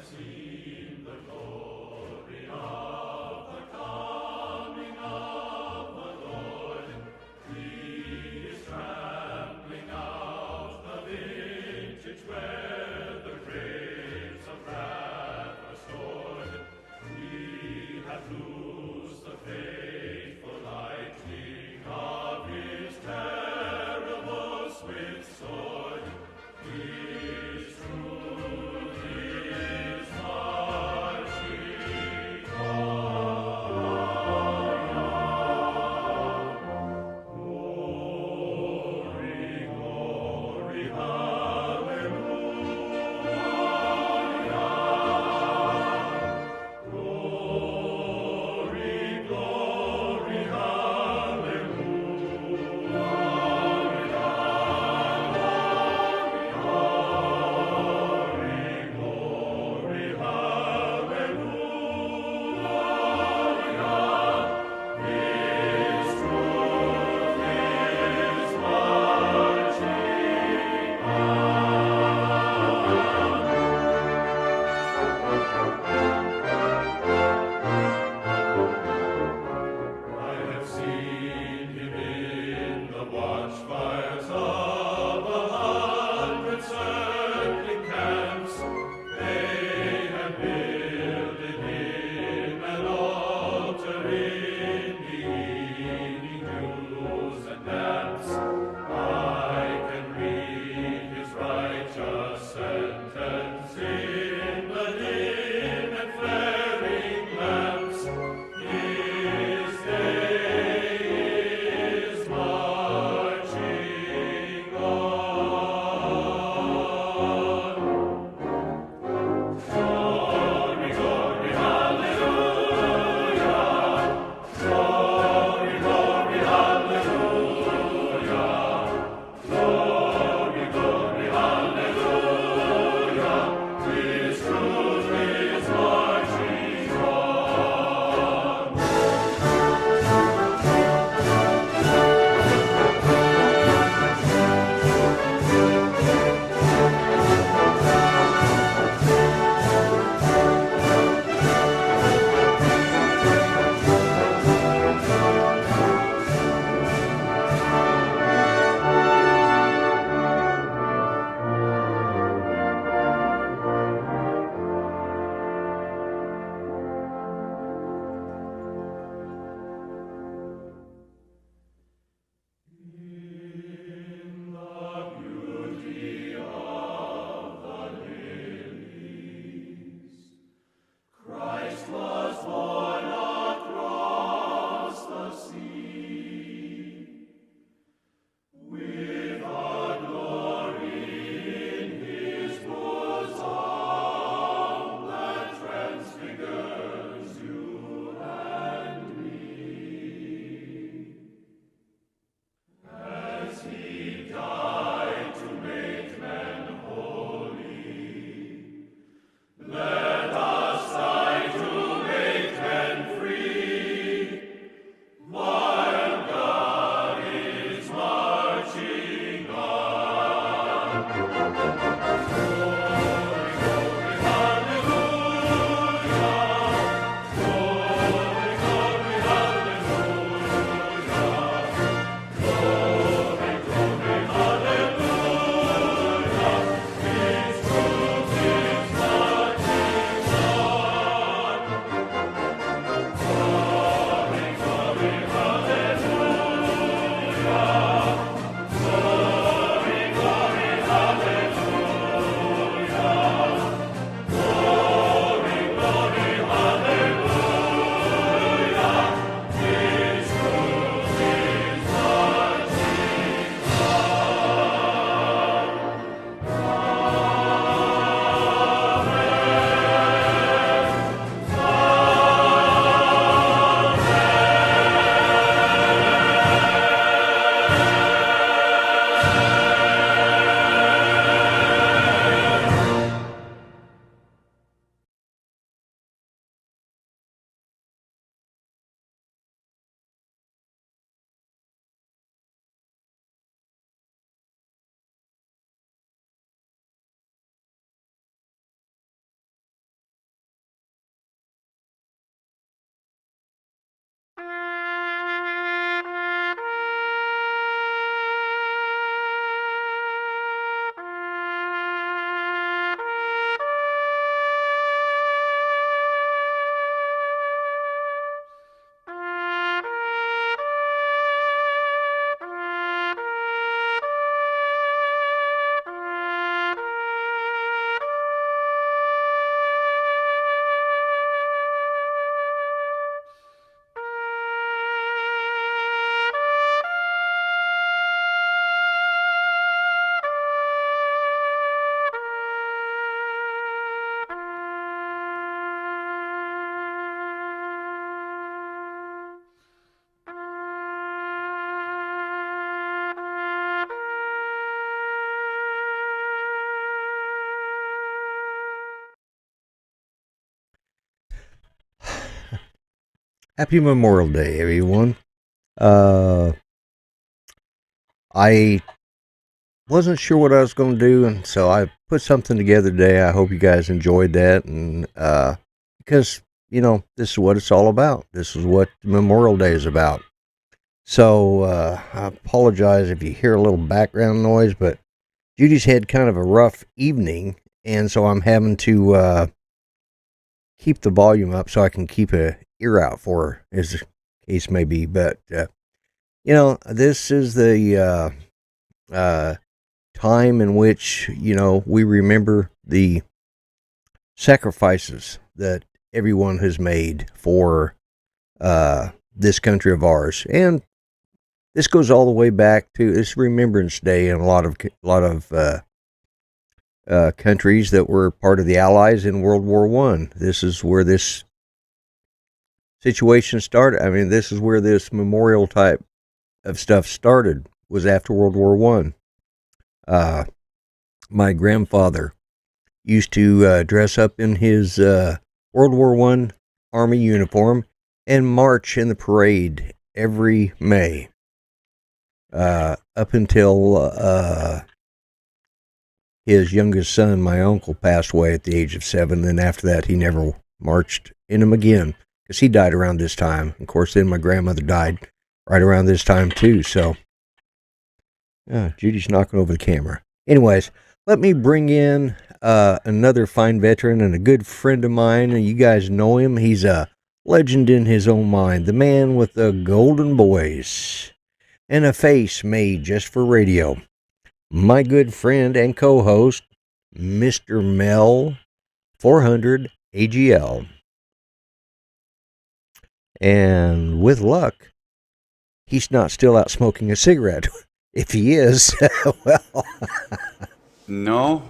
seen the glory of the coming of the Lord. He is trampling out the vintage where the grapes of wrath are stored. He hath loosed the fateful lightning of his terrible swift sword. His truth is marching Happy Memorial Day, everyone. Uh, I wasn't sure what I was going to do, and so I put something together today. I hope you guys enjoyed that, and because this is what it's all about. This is what Memorial Day is about. So I apologize if you hear a little background noise, but Judy's had kind of a rough evening, and so I'm having to keep the volume up so I can keep a ear out for her, as the case may be. But this is the time in which we remember the sacrifices that everyone has made for this country of ours, and this goes all the way back to this Remembrance Day in a lot of countries that were part of the Allies in World War One. This is where this situation started. I mean, this is where this memorial type of stuff started, was after World War One. My grandfather used to dress up in his World War One Army uniform and march in the parade every May, up until his youngest son, my uncle, passed away at the age of 7. Then after that, he never marched in them again, because he died around this time. Of course, then my grandmother died right around this time too. So, Judy's knocking over the camera. Anyways, let me bring in another fine veteran and a good friend of mine. And you guys know him. He's a legend in his own mind. The man with the golden voice and a face made just for radio. My good friend and co-host, Mr. Mel 400 AGL. And with luck, he's not still out smoking a cigarette. If he is, well. No,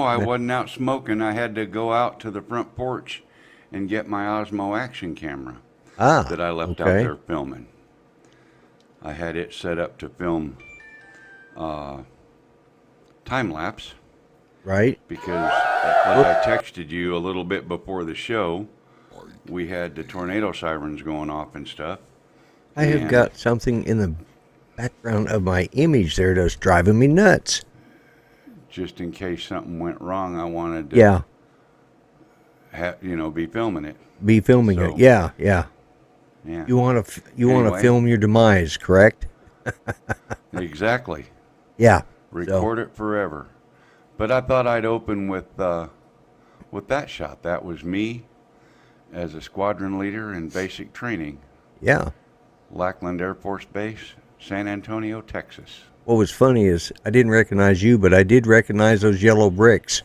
I wasn't out smoking. I had to go out to the front porch and get my Osmo action camera that I left out there filming. I had it set up to film time lapse. Right. Because, like I texted you a little bit before the show, we had the tornado sirens going off and stuff. I have got something in the background of my image there that's driving me nuts. Just in case something went wrong, I wanted to be filming it. Be filming it. Yeah. You want to film your demise, correct? Exactly. Yeah. Record it forever. But I thought I'd open with that shot. That was me as a squadron leader in basic training. Yeah. Lackland Air Force Base, San Antonio, Texas. What was funny is I didn't recognize you, but I did recognize those yellow bricks.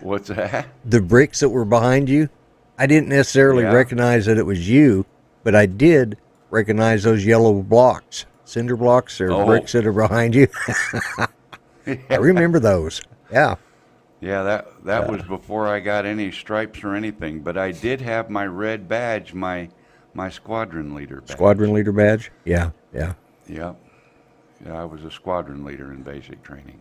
What's that? The bricks that were behind you. I didn't necessarily recognize that it was you, but I did recognize those yellow blocks, cinder blocks or bricks that are behind you. I remember those. Yeah. Yeah, that was before I got any stripes or anything, but I did have my red badge, my squadron leader badge. Squadron leader badge? Yeah. Yep. Yeah, I was a squadron leader in basic training.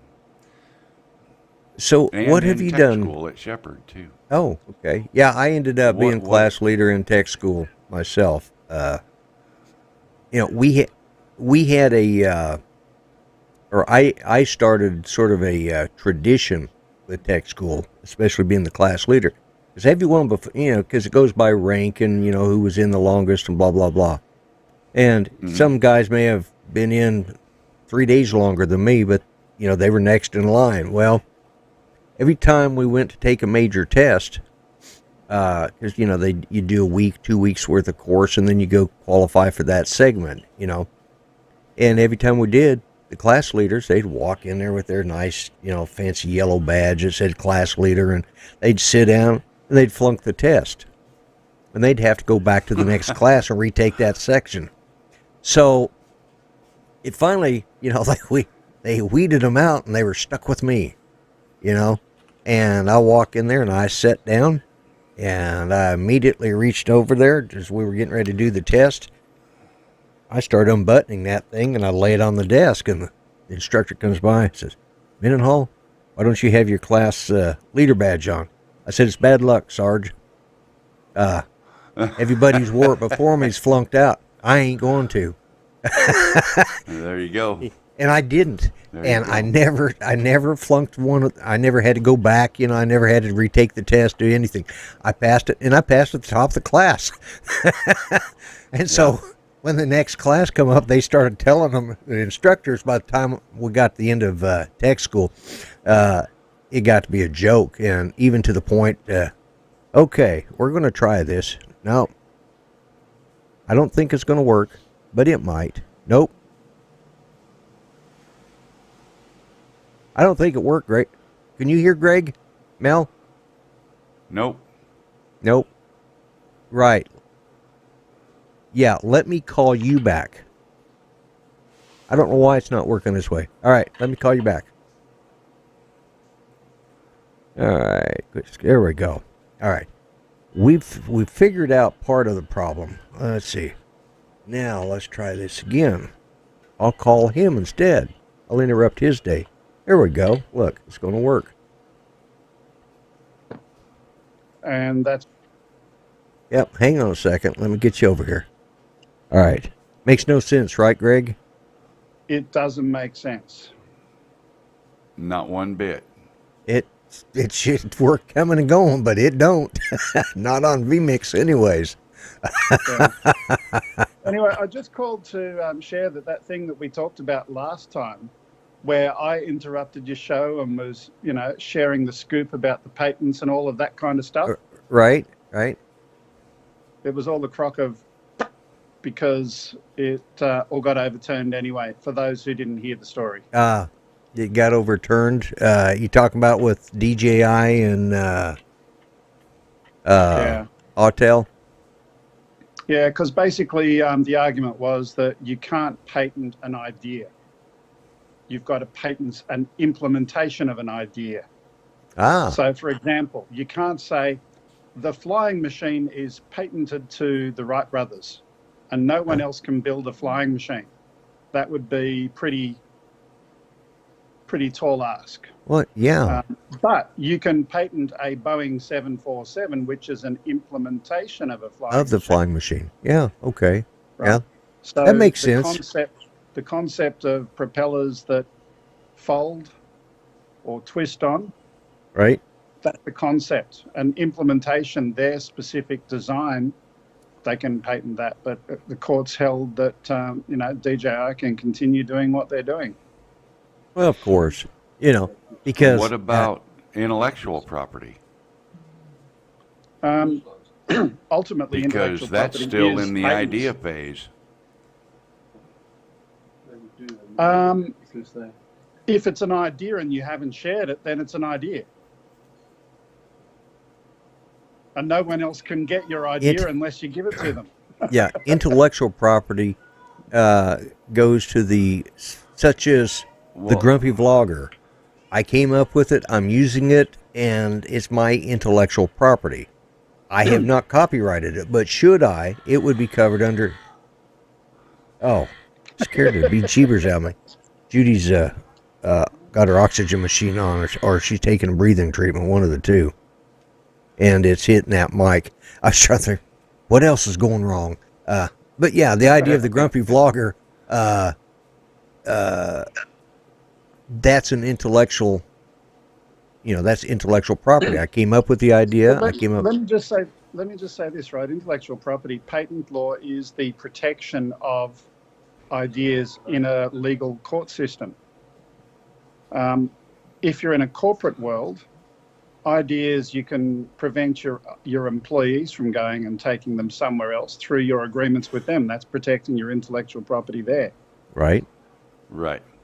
So what have you done? School at Shepherd too. Oh, okay. Yeah, I ended up being class leader in tech school myself. We had I started sort of a tradition with tech school, especially being the class leader, because everyone, because it goes by rank and who was in the longest and blah blah blah, and some guys may have been in 3 days longer than me, but they were next in line. Well, every time we went to take a major test, because you do a week, 2 weeks worth of course, and then you go qualify for that segment, and every time we did, the class leaders, they'd walk in there with their nice, fancy yellow badge that said class leader, and they'd sit down and they'd flunk the test, and they'd have to go back to the next class and retake that section. So it finally, they weeded them out and they were stuck with me, and I walk in there and I sat down and I immediately reached over there as we were getting ready to do the test. I started unbuttoning that thing and I lay it on the desk, and the instructor comes by and says, "Mendenhall, why don't you have your class leader badge on?" I said, "It's bad luck, Sarge. Everybody who's wore it before me is flunked out. I ain't going to. There you go. And I didn't. And I never flunked one. I never had to go back. I never had to retake the test, do anything. I passed it, and I passed at the top of the class. And so when the next class come up, they started telling them, the instructors, by the time we got to the end of tech school, it got to be a joke. And even to the point, okay, we're going to try this. No, I don't think it's going to work, but it might. Nope. I don't think it worked, Greg. Can you hear Greg? Mel? Nope. Right. Yeah, let me call you back. I don't know why it's not working this way. All right, let me call you back. All right, there we go. All right. We've figured out part of the problem. Let's see. Now, let's try this again. I'll call him instead. I'll interrupt his day. There we go. Look, it's going to work. And that's... Yep, hang on a second. Let me get you over here. All right. Makes no sense, right, Greg? It doesn't make sense. Not one bit. It should work coming and going, but it don't. Not on vMix anyways. Anyway, I just called to share that thing that we talked about last time, where I interrupted your show and was, sharing the scoop about the patents and all of that kind of stuff. Right. It was all the crock of, because it all got overturned anyway, for those who didn't hear the story. It got overturned. You talking about with DJI and Autel? Yeah, because basically the argument was that you can't patent an idea. You've got to patent an implementation of an idea. So, for example, you can't say the flying machine is patented to the Wright brothers and no one else can build a flying machine. That would be pretty tall ask. What? Yeah. But you can patent a Boeing 747, which is an implementation of a flying machine. Yeah. Okay. Right. Yeah. So that makes sense. The concept of propellers that fold or twist on. Right. That's the concept. An implementation, their specific design, they can patent that. But the courts held that, DJI can continue doing what they're doing. Well, of course, because... What about intellectual property? Ultimately, because that's still in the idea phase. If it's an idea and you haven't shared it, then it's an idea. And no one else can get your idea unless you give it to them. Yeah, intellectual property goes to the, such as the Grumpy Vlogger. I came up with it, I'm using it, and it's my intellectual property. I have not copyrighted it, but should I, it would be covered under... Oh, scared the bejeebers out of me. Judy's got her oxygen machine on, or she's taking a breathing treatment, one of the two. And it's hitting that mic. I was trying to think, what else is going wrong? But yeah, the idea of the Grumpy Vlogger, that's an intellectual, that's intellectual property. I came up with the idea. Let me just say this, right? Intellectual property, patent law is the protection of ideas in a legal court system. If you're in a corporate world, ideas, you can prevent your employees from going and taking them somewhere else through your agreements with them. That's protecting your intellectual property there. Right.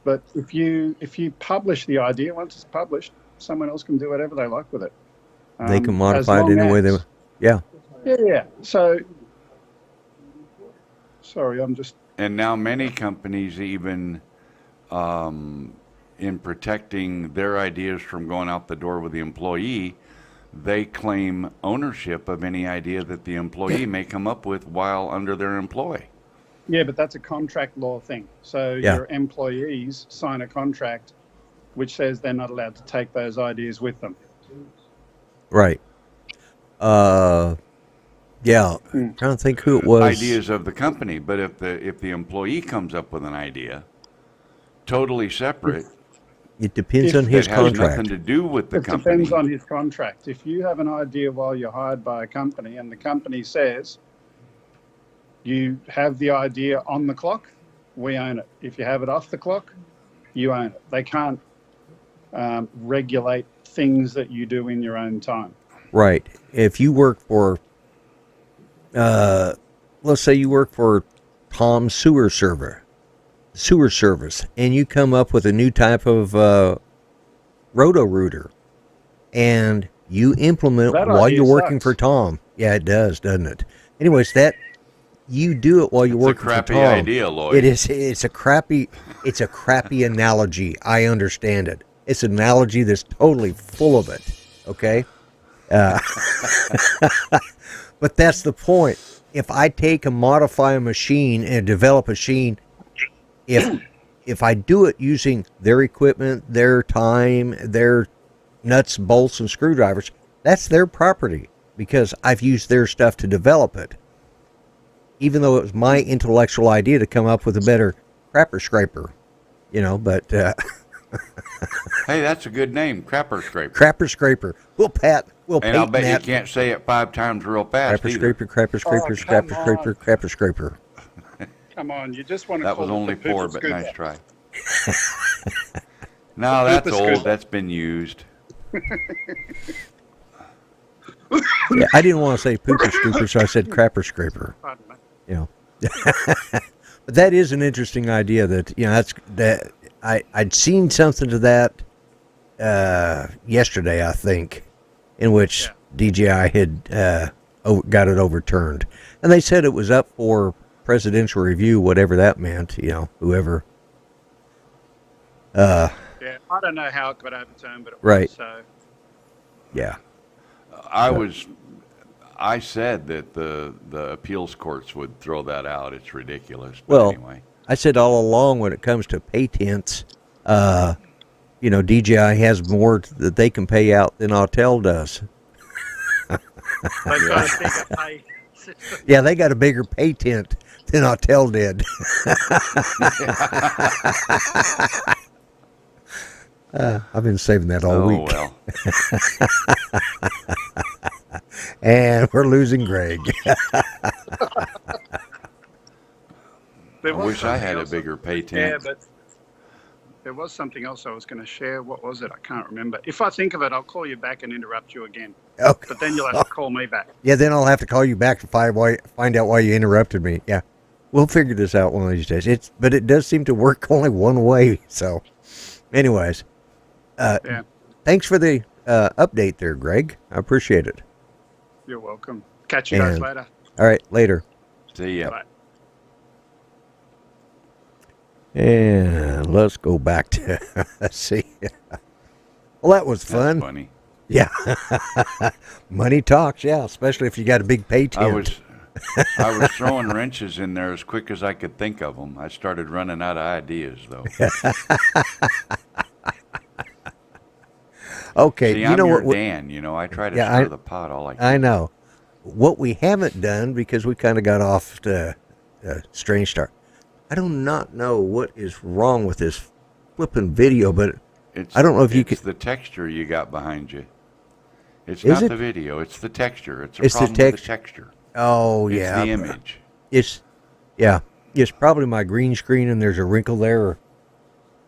But if you publish the idea, once it's published, someone else can do whatever they like with it. They can modify it any way they want. Yeah. Yeah. So, sorry, I'm just... And now many companies even, in protecting their ideas from going out the door with the employee, they claim ownership of any idea that the employee may come up with while under their employ. Yeah, but that's a contract law thing. So your employees sign a contract which says they're not allowed to take those ideas with them. Right. The Yeah, I'm trying to think who it was. Ideas of the company, but if the employee comes up with an idea, totally separate. It depends on his contract. It has nothing to do with the company. It depends on his contract. If you have an idea while you're hired by a company and the company says you have the idea on the clock, we own it. If you have it off the clock, you own it. They can't regulate things that you do in your own time. Right. If you work for, let's say you work for Tom's sewer service, and you come up with a new type of roto-rooter, and you implement while you're working for Tom. Yeah, it does, doesn't it? Anyways, you do it while you're working for Tom. It's a crappy idea, Lloyd. It is. It's a crappy analogy. I understand it. It's an analogy that's totally full of it. Okay. But that's the point. If I take and modify a machine and develop a machine, if I do it using their equipment, their time, their nuts, bolts, and screwdrivers, that's their property because I've used their stuff to develop it. Even though it was my intellectual idea to come up with a better crapper scraper, but... Hey, that's a good name, crapper scraper. Crapper scraper. We'll patent And I'll bet that. you can't say it 5 times real fast Crapper scraper, crapper scraper, crapper scraper, crapper scraper. Come on, you just want to That call was it only the 4, pooper but scooper. nice try. No, that's old. scooper. That's been used. Yeah, I didn't want to say pooper scooper, so I said crapper scraper. Pardon me. But that is an interesting idea. That I'd seen something to that yesterday, I think, in which DJI had got it overturned, and they said it was up for presidential review, whatever that meant. Whoever. Yeah, I don't know how it got overturned, but it Right. was. So Yeah. I said that the appeals courts would throw that out. It's ridiculous. But Well, anyway. I said all along when it comes to patents, DJI has more that they can pay out than Autel does. they've got a bigger pay system. Yeah, they got a bigger patent than Autel did. I've been saving that all week. Well. And we're losing Greg. I wish I had a bigger pay tent. Yeah, but there was something else I was going to share. What was it? I can't remember. If I think of it, I'll call you back and interrupt you again. Okay. But then you'll have to call me back. Yeah, then I'll have to call you back to find out why you interrupted me. Yeah, we'll figure this out one of these days. But it does seem to work only one way. So, anyways, thanks for the update there, Greg. I appreciate it. You're welcome. Catch you guys later. All right, later. See ya. Bye. And let's go back to see. Well, that was fun. That's funny. Yeah. Money talks, yeah, especially if you got a big pay tent. I was throwing wrenches in there as quick as I could think of them. I started running out of ideas, though. Okay, See, you know I'm what? Dan, I try to stir the pot all I can. I know. What we haven't done, because we kind of got off to a strange start. I do not know what is wrong with this flipping video, but I don't know if you could. It's the texture you got behind you. It's Is not it? The video. It's the texture. It's It's the problem with the texture. texture. Oh, It's yeah. the image. It's probably my green screen and there's a wrinkle there, or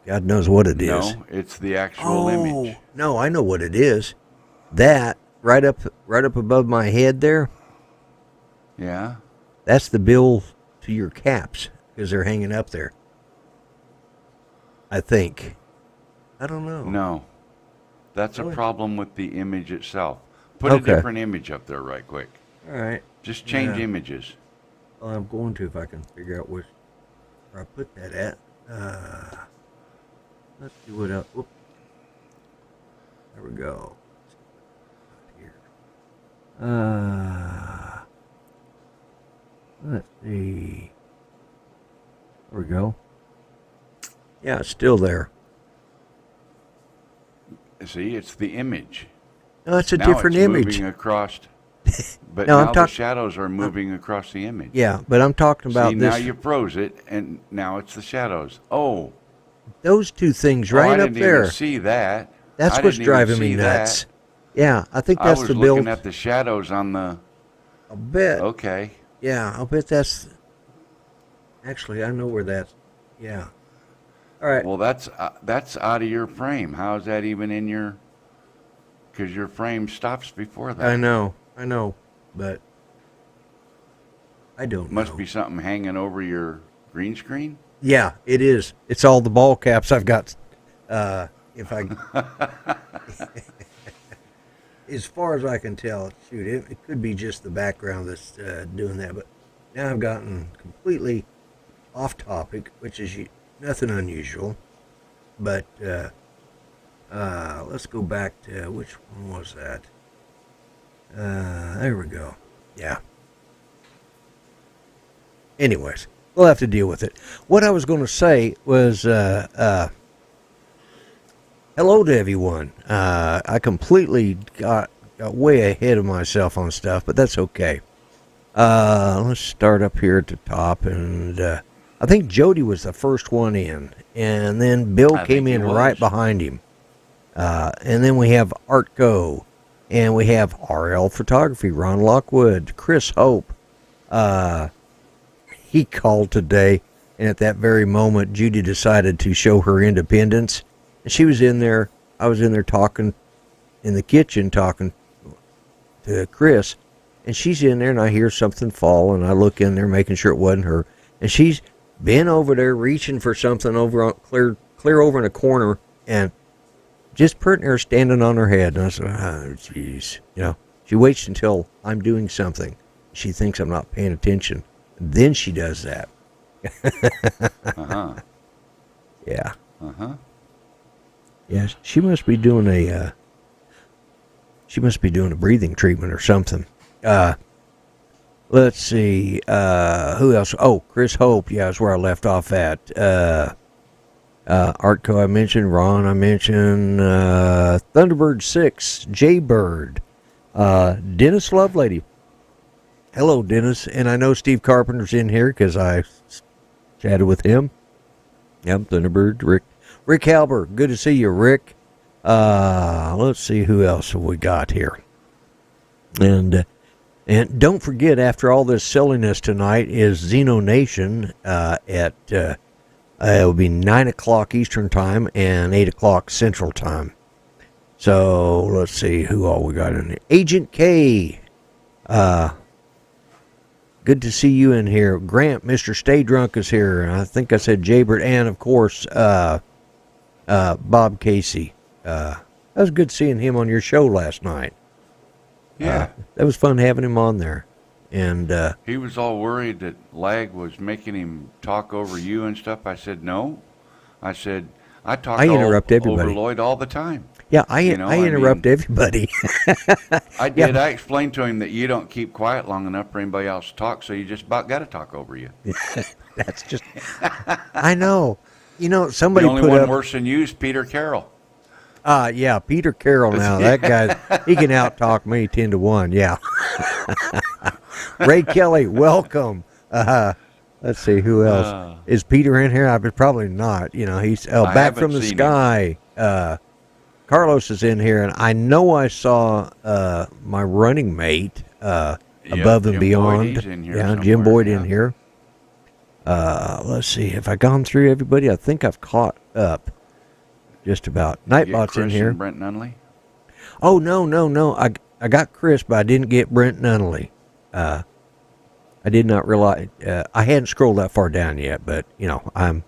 God knows what it is. No, it's the actual image. No, I know what it is. That right up above my head there, Yeah. that's the bill to your caps because they're hanging up there. I think. I don't know. No. That's a Really? problem with the image itself. Put Okay. a different image up there right quick. All right. Just change Yeah. images. Well, I'm going to if I can figure out where I put that at. Let's see what else. Whoop. There we go. Here. Let's see. There we go. Yeah, it's still there. See, it's the image. No, it's a Now different it's image. moving across. But no, now the shadows are moving across the image. Yeah, but I'm talking about this. Now you froze it, and now it's the shadows. Oh. Those two things right up there. I didn't even see that. That's what's driving me nuts. Yeah, I think that's the build. I was looking at the shadows on the... I'll bet. Okay. Yeah, I'll bet that's... Actually, I know where that's... Yeah. All right. Well, that's out of your frame. How is that even in your... Because your frame stops before that. I know, but I don't know. Must be something hanging over your green screen? Yeah, it is. It's all the ball caps I've got. If I... As far as I can tell, shoot, it could be just the background that's doing that. But now I've gotten completely off topic, which is nothing unusual. But let's go back to, which one was that? There we go. Yeah. Anyways, we'll have to deal with it. What I was going to say was, hello to everyone. I completely got way ahead of myself on stuff, but that's okay. Let's start up here at the top, and I think Jody was the first one in, and then Bill came in right behind him. And then we have Art Go, and we have RL Photography, Ron Lockwood, Chris Hope. He called today, and at that very moment, Judy decided to show her independence. And she was in there. I was in there talking in the kitchen, talking to Chris, and she's in there, and I hear something fall, and I look in there, making sure it wasn't her, and she's been over there reaching for something over on clear over in a corner, and just putting her standing on her head. And I said, oh, jeez. You know, she waits until I'm doing something. She thinks I'm not paying attention. Then she does that. Uh-huh. Yeah. Uh-huh. Yes, she must be doing a breathing treatment or something. Let's see, who else? Oh, Chris Hope. Yeah, that's where I left off at. Artco I mentioned, Ron I mentioned, Thunderbird 6, Jaybird, Dennis Lovelady. Hello, Dennis. And I know Steve Carpenter's in here because I chatted with him. Yep, Thunderbird, Rick Halber. Good to see you, Rick. Let's see who else have we got here. And don't forget, after all this silliness tonight is Xeno Nation at it will be 9 o'clock Eastern Time and 8 o'clock Central Time. So let's see who all we got in here. Agent K. Good to see you in here. Grant, Mr. Stay Drunk is here. I think I said Jaybird, and of course Bob Casey. That was good seeing him on your show last night. Yeah. That was fun having him on there. And he was all worried that Lag was making him talk over you and stuff. I said, no. I said, I interrupt everybody over Lloyd all the time. Yeah, I interrupt everybody. I did. Yeah. I explained to him that you don't keep quiet long enough for anybody else to talk, so you just about got to talk over you. That's just... I know. You know, somebody put up... The only one worse than you is Peter Carroll. Yeah, Peter Carroll now. That guy, he can out-talk me 10 to 1, yeah. Ray Kelly, welcome. Let's see, who else? Is Peter in here? Probably not. You know, he's back from the sky. Carlos is in here, and I know I saw my running mate above and beyond. Jim Boyd in here. Let's see, have I gone through everybody? I think I've caught up. Just about. Nightbot's in here. Brent Nunley? Oh, no. I got Chris, but I didn't get Brent Nunley. I did not realize. I hadn't scrolled that far down yet, but you know, I'm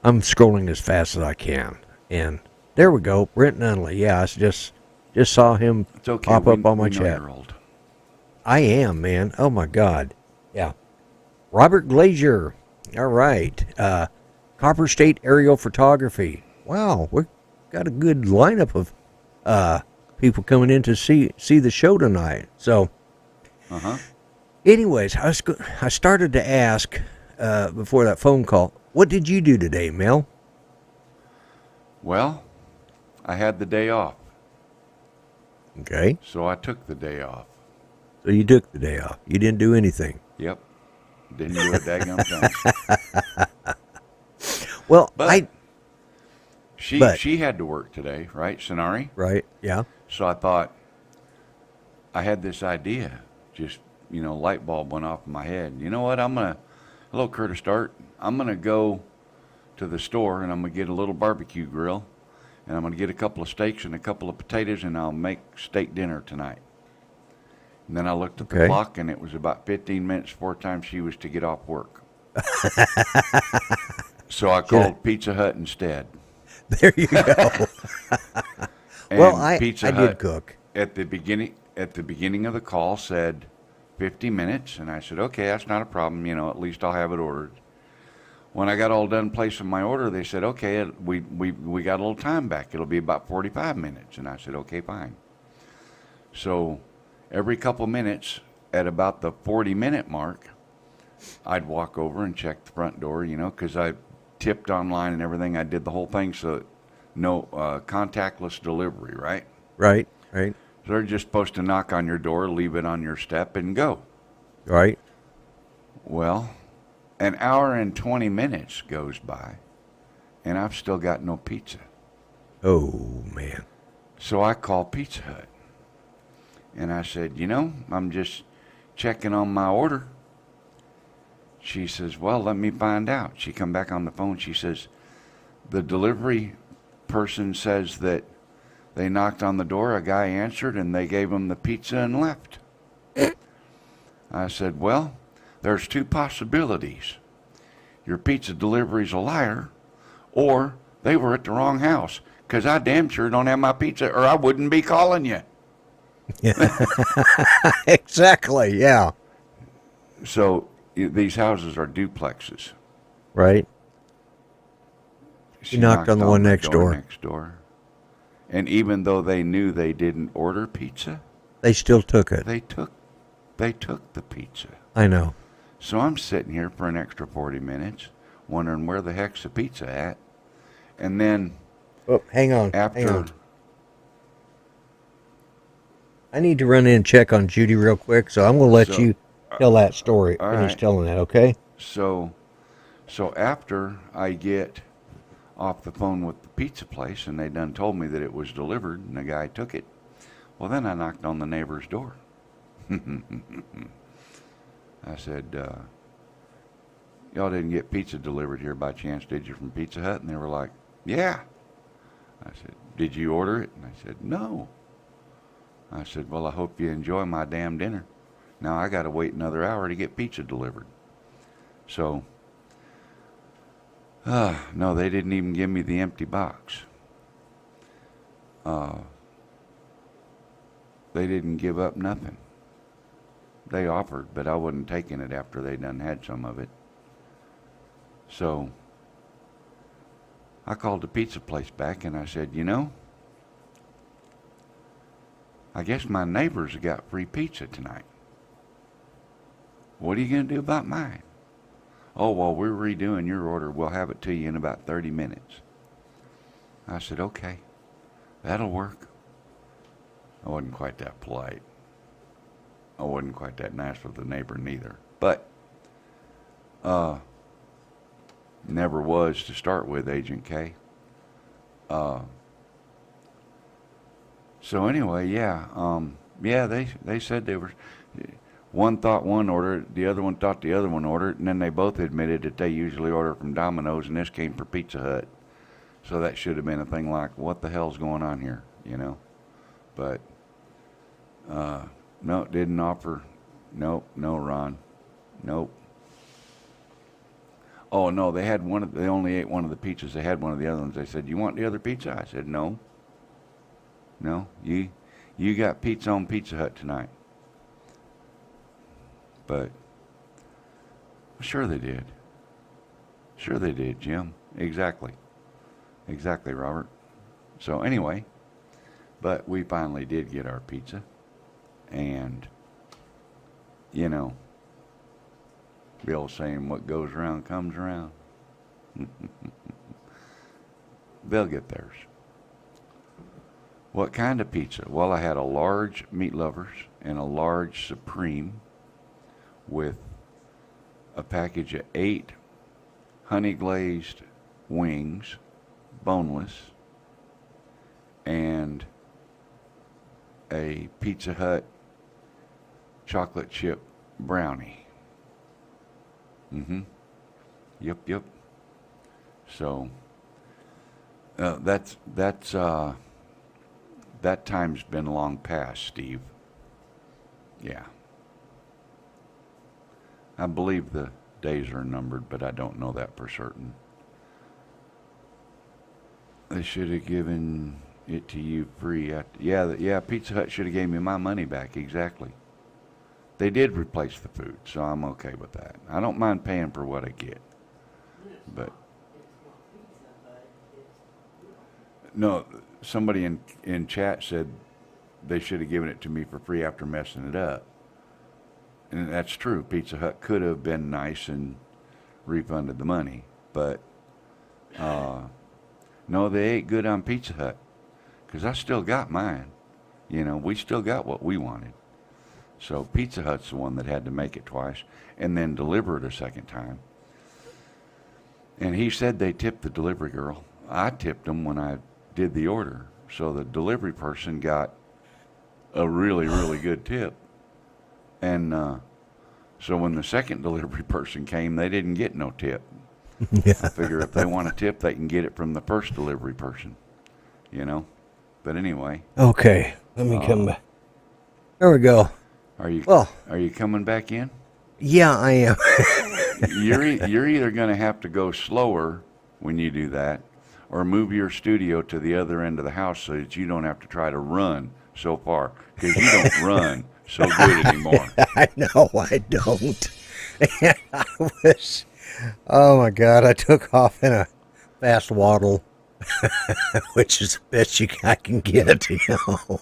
scrolling as fast as I can. And there we go, Brent Nunley. Yeah, I just saw him pop up on my chat. I am, man. Oh my God. Yeah. Robert Glazier. All right. Copper State Aerial Photography. Wow, we've got a good lineup of people coming in to see the show tonight. So, anyways, I started to ask before that phone call, what did you do today, Mel? Well, I had the day off. Okay. So I took the day off. So you took the day off. You didn't do anything. Yep. Didn't do a daggum thing. Well, but she had to work today, right, Sonari? Right, yeah. So I thought, I had this idea, just, light bulb went off in my head. You know what, hello, Curtis Dart. I'm going to go to the store and I'm going to get a little barbecue grill and I'm going to get a couple of steaks and a couple of potatoes and I'll make steak dinner tonight. And then I looked at the clock and it was about 15 minutes before time she was to get off work. So I called Pizza Hut instead. There you go. Well, I did cook. At the beginning of the call said 50 minutes, and I said, okay, that's not a problem. At least I'll have it ordered. When I got all done placing my order, they said, okay, we got a little time back. It'll be about 45 minutes. And I said, okay, fine. So every couple minutes, at about the 40-minute mark, I'd walk over and check the front door, because I tipped online and everything. I did the whole thing, so no contactless delivery, right? Right. So they're just supposed to knock on your door, leave it on your step, and go. Right. Well, an hour and 20 minutes goes by, and I've still got no pizza. Oh, man. So I called Pizza Hut, and I said, I'm just checking on my order. She says, well, let me find out. She come back on the phone. She says, the delivery person says that they knocked on the door, a guy answered, and they gave him the pizza and left. I said, well, there's two possibilities. Your pizza delivery's a liar, or they were at the wrong house, because I damn sure don't have my pizza, or I wouldn't be calling you. Yeah. Exactly, yeah. So these houses are duplexes. Right. She knocked on the one next door. And even though they knew they didn't order pizza, they still took it. They took the pizza. I know. So I'm sitting here for an extra 40 minutes, wondering where the heck's the pizza at. And then, hang on. After, I need to run in and check on Judy real quick, so I'm going to let you tell that story. Finish telling that, okay? So after I get off the phone with the pizza place, and they done told me that it was delivered, and the guy took it, well, then I knocked on the neighbor's door. I said, y'all didn't get pizza delivered here by chance, did you, from Pizza Hut? And they were like, yeah. I said, did you order it? And I said, no. I said, well, I hope you enjoy my damn dinner. Now I got to wait another hour to get pizza delivered. So, no, they didn't even give me the empty box. They didn't give up nothing. They offered, but I wasn't taking it after they done had some of it. So I called the pizza place back and I said, I guess my neighbors got free pizza tonight. What are you going to do about mine? Oh, well, we're redoing your order. We'll have it to you in about 30 minutes. I said, okay, that'll work. I wasn't quite that polite. I wasn't quite that nice with the neighbor neither. But never was to start with, Agent K. So anyway, they said they were... One thought one ordered, the other one thought the other one ordered, and then they both admitted that they usually order from Domino's, and this came from Pizza Hut. So that should have been a thing like, what the hell's going on here, But, no, didn't offer. Nope, no, Ron. Nope. Oh, no, they only ate one of the pizzas. They had one of the other ones. They said, you want the other pizza? I said, no. No, you got pizza on Pizza Hut tonight. But sure they did. Sure they did, Jim. Exactly, Robert. So anyway, but we finally did get our pizza. And, the old saying, what goes around comes around. They'll get theirs. What kind of pizza? Well, I had a large meat lovers and a large supreme with a package of 8 honey glazed wings, boneless, and a Pizza Hut chocolate chip brownie. Yep. So that time's been long past, Steve. Yeah. I believe the days are numbered, but I don't know that for certain. They should have given it to you free. Yeah, Pizza Hut should have gave me my money back, exactly. They did replace the food, so I'm okay with that. I don't mind paying for what I get. But no, somebody in chat said they should have given it to me for free after messing it up. And that's true. Pizza Hut could have been nice and refunded the money. But no, they ain't good on Pizza Hut. Because I still got mine. You know, we still got what we wanted. So Pizza Hut's the one that had to make it twice and then deliver it a second time. And he said they tipped the delivery girl. I tipped them when I did the order. So the delivery person got a really, really good tip. And so when the second delivery person came, they didn't get no tip. Yeah. I figure if they want a tip, they can get it from the first delivery person, you know. But anyway. Okay, let me come back. There we go. Are you coming back in? Yeah, I am. You're either going to have to go slower when you do that, or move your studio to the other end of the house so that you don't have to try to run so far, because you don't run so good anymore. I know I don't. And oh my God, I took off in a fast waddle, which is the best I can get, you know.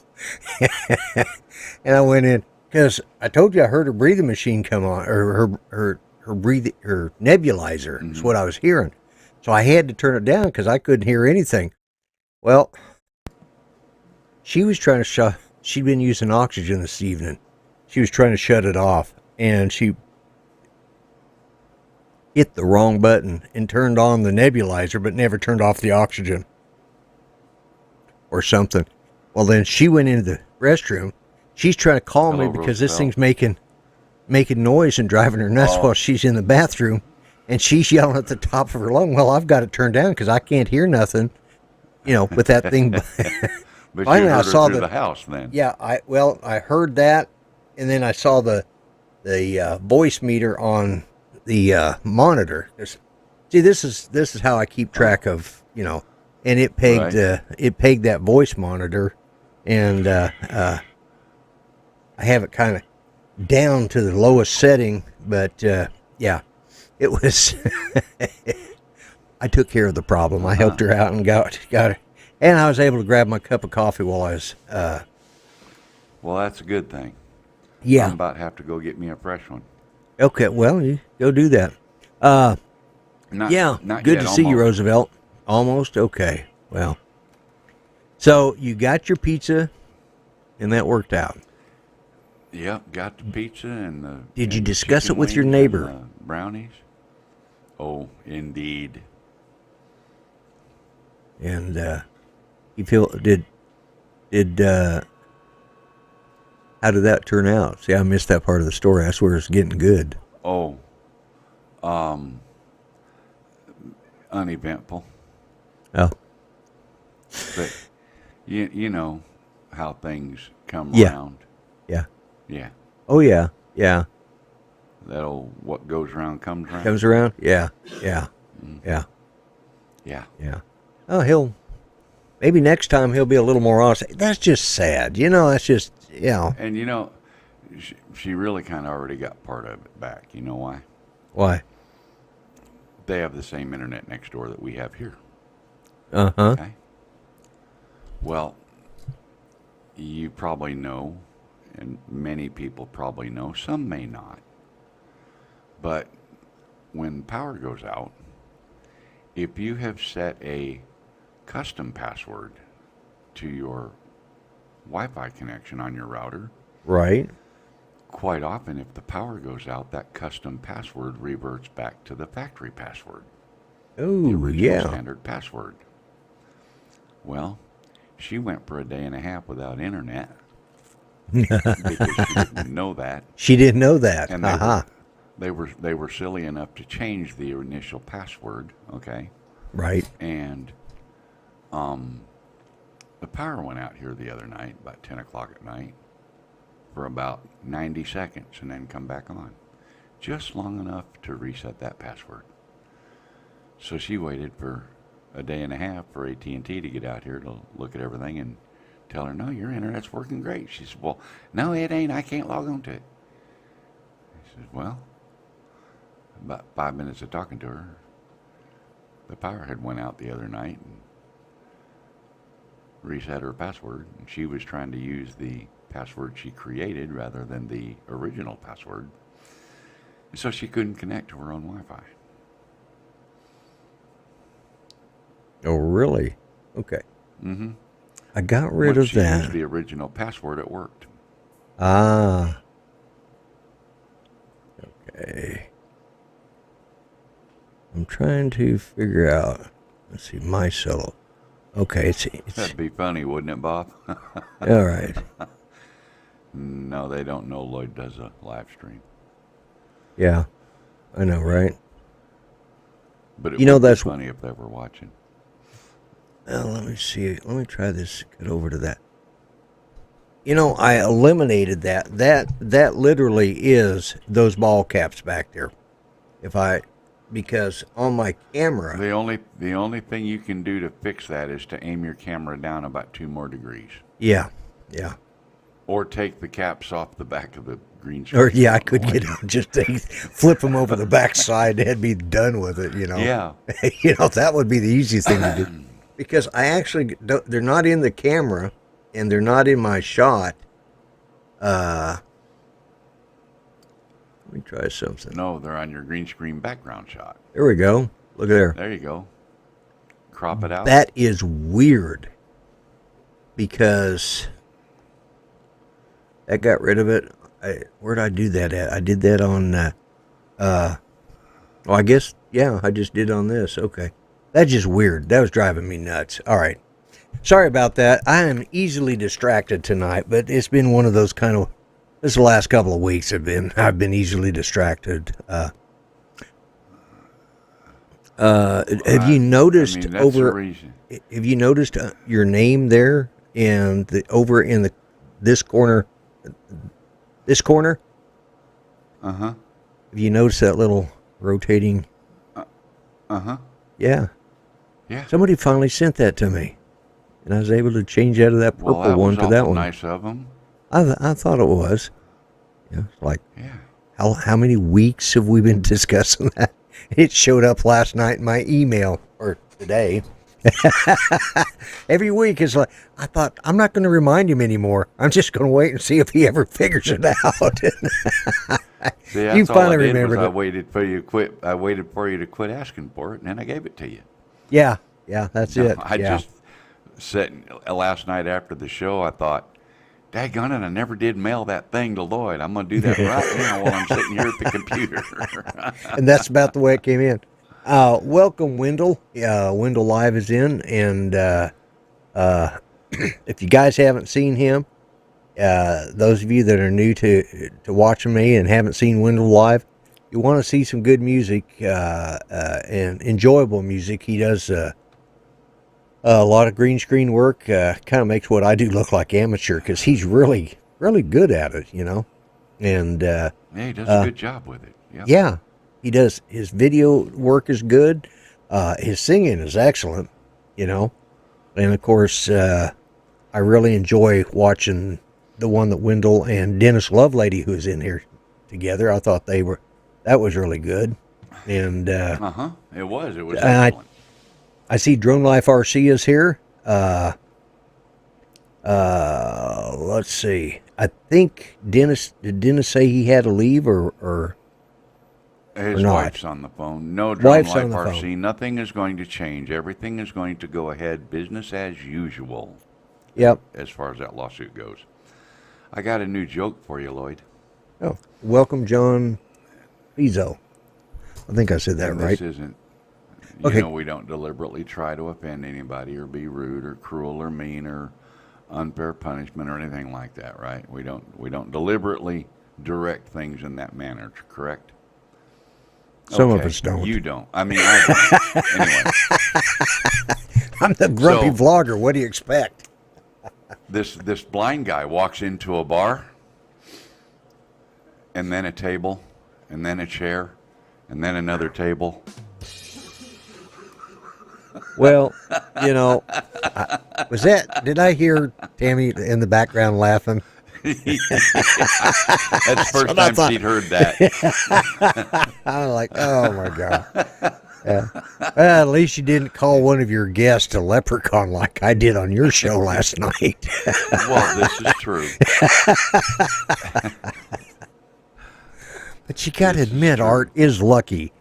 And I went in, because I told you I heard her breathing machine come on, or her nebulizer is what I was hearing. So I had to turn it down because I couldn't hear anything. Well, she was trying to she'd been using oxygen this evening. She was trying to shut it off, and she hit the wrong button and turned on the nebulizer, but never turned off the oxygen or something. Well, then she went into the restroom. She's trying to call me because this thing's making noise and driving her nuts while she's in the bathroom, and she's yelling at the top of her lung. Well, I've got it turned down because I can't hear nothing, you know, with that thing. But finally, you heard I saw the house then. Yeah, I heard that, and then I saw the voice meter on the monitor. See, this is how I keep track of, you know, and it pegged that voice monitor, and I have it kind of down to the lowest setting, but yeah, it was. I took care of the problem. I helped her out and got it, and I was able to grab my cup of coffee while I was. Well, that's a good thing. Yeah, I'm about to have to go get me a fresh one. Okay, well, you go do that. Not good yet, to see you, Roosevelt. Almost? Okay, well. So, you got your pizza, and that worked out. Yep, got the pizza and the... Did you discuss it with your neighbor? Brownies? Oh, indeed. And, you feel, how did that turn out? See, I missed that part of the story. I swear it's getting good. Oh, uneventful. Oh. But you know how things come around. Yeah. Yeah. Oh, yeah. Yeah. That old what goes around comes around. Comes around? Yeah. Yeah. Yeah. Yeah. Yeah. Oh, maybe next time he'll be a little more honest. That's just sad. You know, that's just, you know. And, you know, she really kind of already got part of it back. You know why? Why? They have the same internet next door that we have here. Uh-huh. Okay. Well, you probably know, and many people probably know, some may not. But when power goes out, if you have set a custom password to your Wi-Fi connection on your router. Right. Quite often, if the power goes out, that custom password reverts back to the factory password. Oh, the original yeah. standard password. Well, she went for a day and a half without internet because she didn't know that. She didn't know that. And they were silly enough to change the initial password, okay? Right. And the power went out here the other night, about 10 o'clock at night, for about 90 seconds and then come back on. Just long enough to reset that password. So she waited for a day and a half for AT&T to get out here to look at everything and tell her, no, your internet's working great. She said, well, no, it ain't. I can't log on to it. I said, well, about 5 minutes of talking to her, the power had went out the other night and reset her password. And she was trying to use the password she created rather than the original password. And so she couldn't connect to her own Wi-Fi. Oh, really? Okay. Mm-hmm. I got rid of that. Once she used the original password, it worked. Ah. Okay. I'm trying to figure out. Let's see, my solo. Okay, it's That'd be funny, wouldn't it, Bob? all right. No, they don't know Lloyd does a live stream. Yeah, I know, right? But it would be funny if they were watching. Well, let me see. Let me try this. Get over to that. You know, I eliminated that. That literally is those ball caps back there. Because on my camera, the only thing you can do to fix that is to aim your camera down about 2 more degrees. Yeah. Or take the caps off the back of the green screen. Or I could get just flip them over the backside and be done with it. You know. Yeah. That would be the easiest thing to do. Because I actually they're not in the camera and they're not in my shot. Let me try something. No, they're on your green screen background shot. There we go. Look at there. There you go. Crop it out. That is weird because that got rid of it. Where'd I do that at? I did that on, I guess, yeah, I just did on this. Okay. That's just weird. That was driving me nuts. All right. Sorry about that. I am easily distracted tonight, but it's been one of those kind of, this the last couple of weeks I've been easily distracted. Have you noticed have you noticed your name there and over in this corner? Uh-huh. Have you noticed that little rotating? Uh-huh. Yeah. Yeah. Somebody finally sent that to me, and I was able to change out of that purple one to that one. Nice of them. I thought it was. Yeah. Like, how many weeks have we been discussing that? It showed up last night in my email, or today. Every week is like, I thought, I'm not going to remind him anymore. I'm just going to wait and see if he ever figures it out. See, you finally remembered it. I waited for you to quit asking for it, and then I gave it to you. Yeah, that's it. I just said last night after the show, I thought, daggone it, I never did mail that thing to Lloyd. I'm going to do that right now while I'm sitting here at the computer. And that's about the way it came in. Welcome, Wendell. Wendell Live is in, and if you guys haven't seen him, those of you that are new to watching me and haven't seen Wendell Live, you want to see some good music and enjoyable music. He does a lot of green screen work. Kind of makes what I do look like amateur because he's really, really good at it, And yeah, he does a good job with it. Yep. Yeah, he does. His video work is good. His singing is excellent, And of course, I really enjoy watching the one that Wendell and Dennis Lovelady, who is in here together. I thought that was really good. And it was excellent. I see Drone Life RC is here. Let's see. I think did Dennis say he had to leave or his wife's on the phone. No, Drone Life RC. Nothing is going to change. Everything is going to go ahead, business as usual. Yep. As far as that lawsuit goes. I got a new joke for you, Lloyd. Oh, welcome, John Bezos. I think I said that right. This isn't, okay. We don't deliberately try to offend anybody or be rude or cruel or mean or unfair punishment or anything like that, right? We don't deliberately direct things in that manner, correct? Some of us don't. You don't. I mean, I don't. Anyway. I'm the grumpy vlogger. What do you expect? This blind guy walks into a bar, and then a table, and then a chair, and then another table. Well, did I hear Tammy in the background laughing? That's the first time she'd heard that. I'm like, oh my God. Yeah. Well, at least you didn't call one of your guests a leprechaun like I did on your show last night. Well, this is true. But you got to admit, Art is lucky.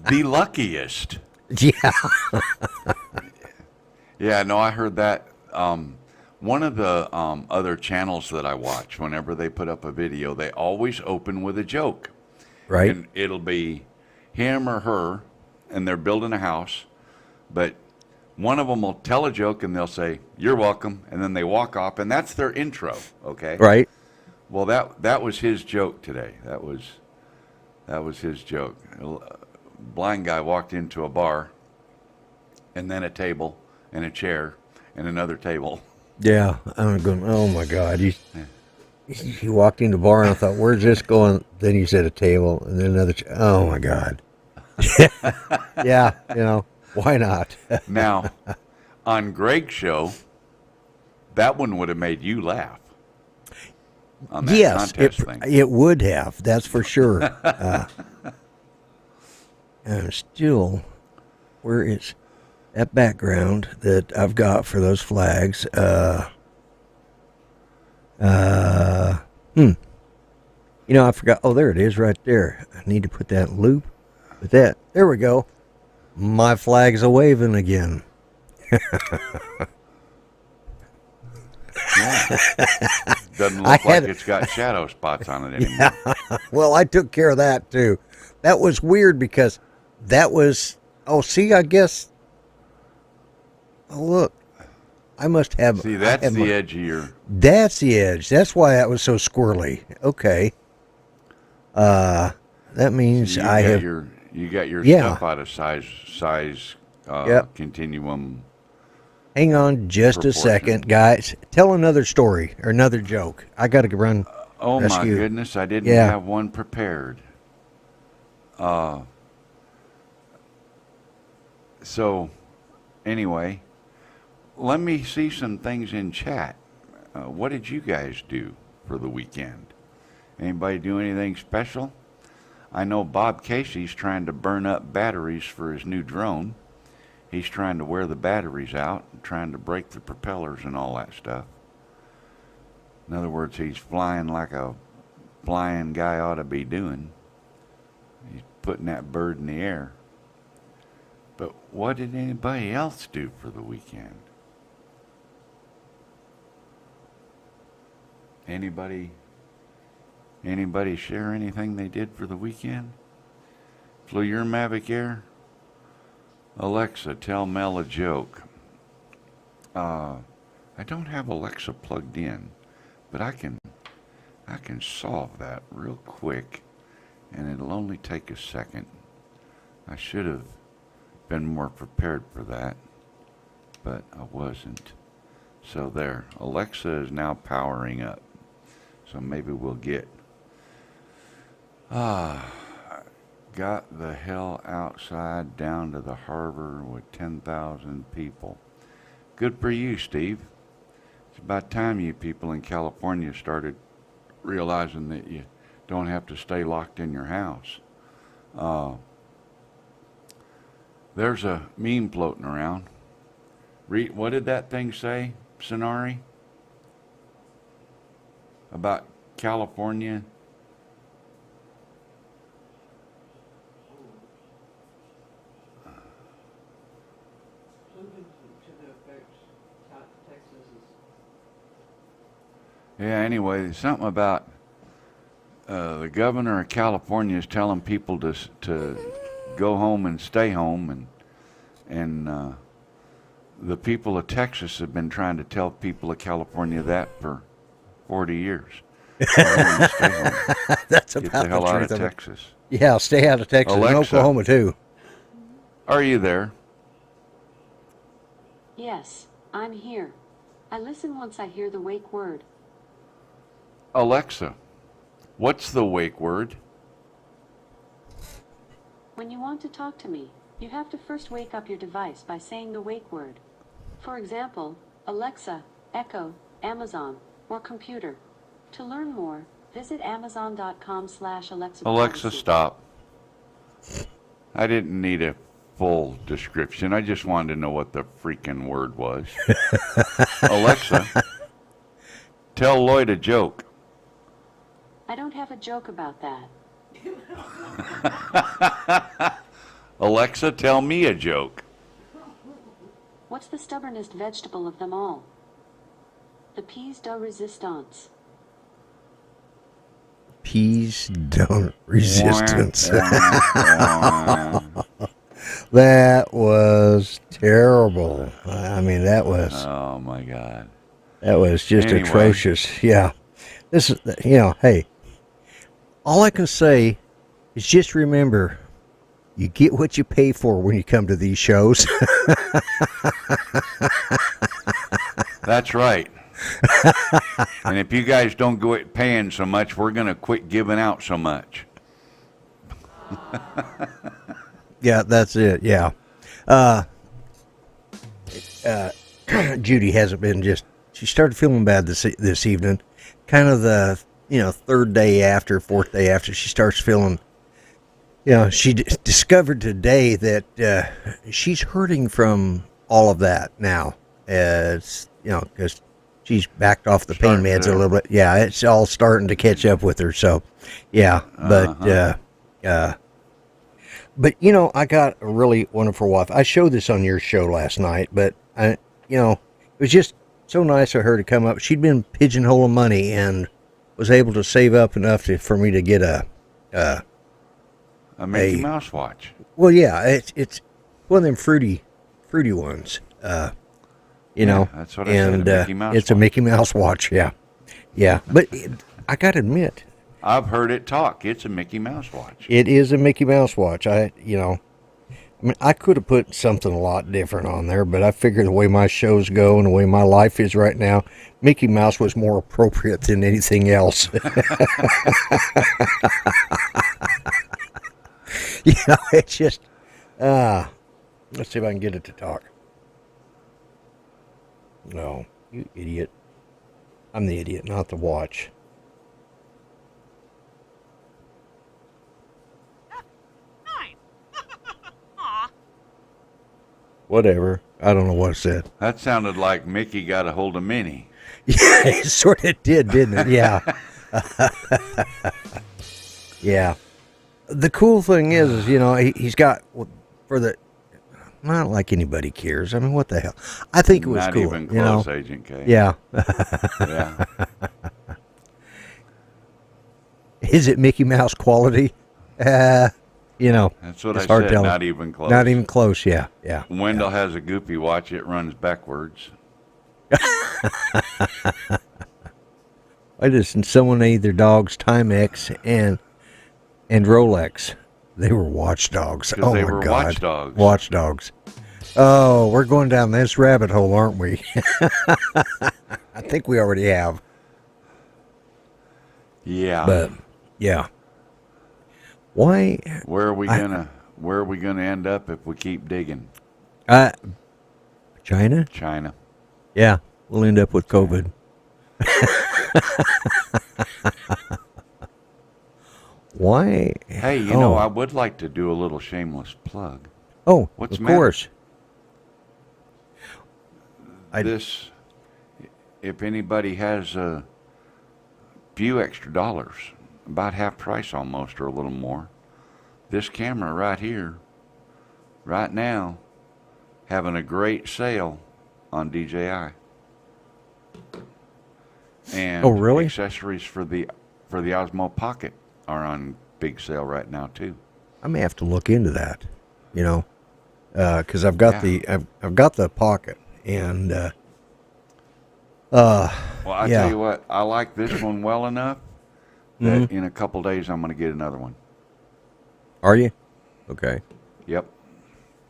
The luckiest. Yeah. Yeah, no, I heard that. One of the other channels that I watch, whenever they put up a video, they always open with a joke. Right. And it'll be him or her, and they're building a house, but one of them will tell a joke and they'll say, "You're welcome," and then they walk off, and that's their intro, okay? Right. Well, that was his joke today. That was his joke. A blind guy walked into a bar, and then a table, and a chair, and another table. Yeah, I'm going, oh my God. He walked in the bar and I thought, where's this going? Then he said a table and then another oh my God. Yeah, why not? Now, on Greg's show, that one would have made you laugh. On that contest thing. It would have, that's for sure. And still, where is that background that I've got for those flags? I forgot. Oh, there it is right there. I need to put that loop with that. There we go. My flag's a waving again. Yeah. Doesn't look like it's got shadow spots on it anymore. Yeah. Well, I took care of that too. That was weird because that was, I guess, look. I must have. See, that's the edge of your. That's the edge. That's why that was so squirrely. Okay. That means so I have. You got your stuff out of size continuum. Hang on just a second, guys. Tell another story or another joke. I got to run. Oh rescue. My goodness! I didn't have one prepared. So, anyway. Let me see some things in chat. What did you guys do for the weekend? Anybody do anything special? I know Bob Casey's trying to burn up batteries for his new drone. He's trying to wear the batteries out and trying to break the propellers and all that stuff. In other words, he's flying like a flying guy ought to be doing. He's putting that bird in the air. But what did anybody else do for the weekend? Anybody share anything they did for the weekend? Flew your Mavic Air? Alexa, tell Mel a joke. I don't have Alexa plugged in, but I can solve that real quick, and it'll only take a second. I should have been more prepared for that, but I wasn't. So there, Alexa is now powering up. So maybe we'll get, got the hell outside down to the harbor with 10,000 people. Good for you, Steve. It's about time you people in California started realizing that you don't have to stay locked in your house. There's a meme floating around. What did that thing say, Sonari? About California? Yeah, anyway, something about the governor of California is telling people to go home and stay home, and the people of Texas have been trying to tell people of California that for 40 years. Go home and stay home. That's Get about the hell out of truth Texas. Yeah, stay out of Texas and Alexa, Oklahoma too. Are you there? Yes, I'm here. I listen once I hear the wake word. Alexa, what's the wake word? When you want to talk to me, you have to first wake up your device by saying the wake word. For example, Alexa, Echo, Amazon, or computer. To learn more, visit amazon.com/Alexa. Alexa, stop. I didn't need a full description. I just wanted to know what the freaking word was. Alexa, tell Lloyd a joke. I don't have a joke about that. Alexa, tell me a joke. What's the stubbornest vegetable of them all? The piece de resistance. Peas don't resistance. That was terrible. I mean, that was. Oh my God. That was just Anyway. atrocious. Yeah. This is, hey, all I can say is just remember, you get what you pay for when you come to these shows. That's right. And if you guys don't go paying so much, we're going to quit giving out so much. Yeah, that's it. Yeah. Judy hasn't been she started feeling bad this evening. Kind of the, third day after, fourth day after, she starts feeling, she discovered today that she's hurting from all of that now. As, because she's backed off the pain meds a little bit. Yeah, it's all starting to catch up with her. So, yeah, but, but, I got a really wonderful wife. I showed this on your show last night, but, it was just so nice of her to come up. She'd been pigeonholing money and was able to save up enough for me to get a Mickey Mouse watch. Well, yeah, it's one of them fruity ones, That's what I said, a Mickey Mouse it's watch. a Mickey Mouse watch, yeah. But I got to admit, I've heard it talk. It's a Mickey Mouse watch. it is a Mickey Mouse watch. I could have put something a lot different on there, but I figured the way my shows go and the way my life is right now, Mickey Mouse was more appropriate than anything else. It's just, let's see if I can get it to talk. No, you idiot. I'm the idiot, not the watch. Whatever. I don't know what it said. That sounded like Mickey got a hold of Minnie. Yeah, it sort of did, didn't it? Yeah. Yeah. The cool thing is he's got not like anybody cares. I mean, what the hell? I think it was Not cool. even close, Agent K. Yeah. Yeah. Is it Mickey Mouse quality? That's what it's I hard said. telling. Not even close. Not even close. Yeah. Wendell has a Goopy watch. It runs backwards. I just someone named their dogs Timex and Rolex. They were watchdogs. Oh they my were God. watchdogs. Watchdogs. Oh, we're going down this rabbit hole, aren't we? I think we already have. Yeah. But yeah. Why? Where are we gonna end up if we keep digging? China? China. Yeah, we'll end up with COVID. Why? Hey, I would like to do a little shameless plug. Oh, What's of the matter? course. If anybody has a few extra dollars, about half price almost or a little more, this camera right here, right now, having a great sale on DJI. And oh, really? accessories for the Osmo Pocket are on big sale right now too. I may have to look into that, because I've got I've got the Pocket, and well, I tell you what, I like this one well enough that in a couple days I'm going to get another one. Are you? Okay. Yep.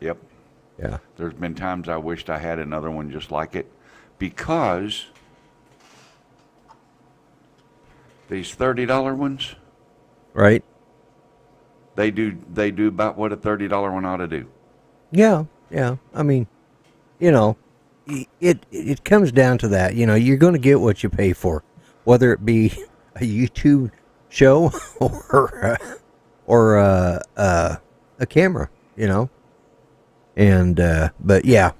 Yeah. There's been times I wished I had another one just like it, because these $30 ones, right? They do about what a $30 one ought to do. Yeah. I mean, it comes down to that. You're going to get what you pay for, whether it be a YouTube show or a camera. And but yeah.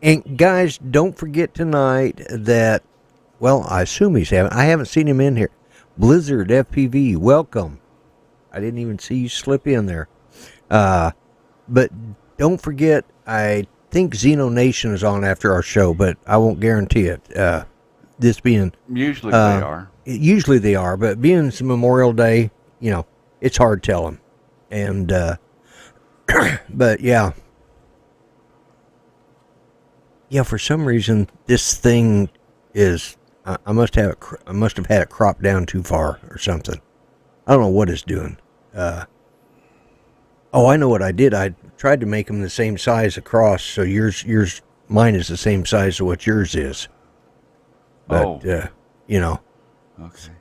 And guys, don't forget tonight that. Well, I assume I haven't seen him in here. Blizzard FPV, welcome. I didn't even see you slip in there. But don't forget, I think Xeno Nation is on after our show, but I won't guarantee it. This being... Usually they are. Usually they are, but being Memorial Day, it's hard telling. And, but yeah. Yeah, for some reason, this thing is... I must have had it cropped down too far or something. I don't know what it's doing. I know what I did. I tried to make them the same size across, so mine is the same size as what yours is. But Okay.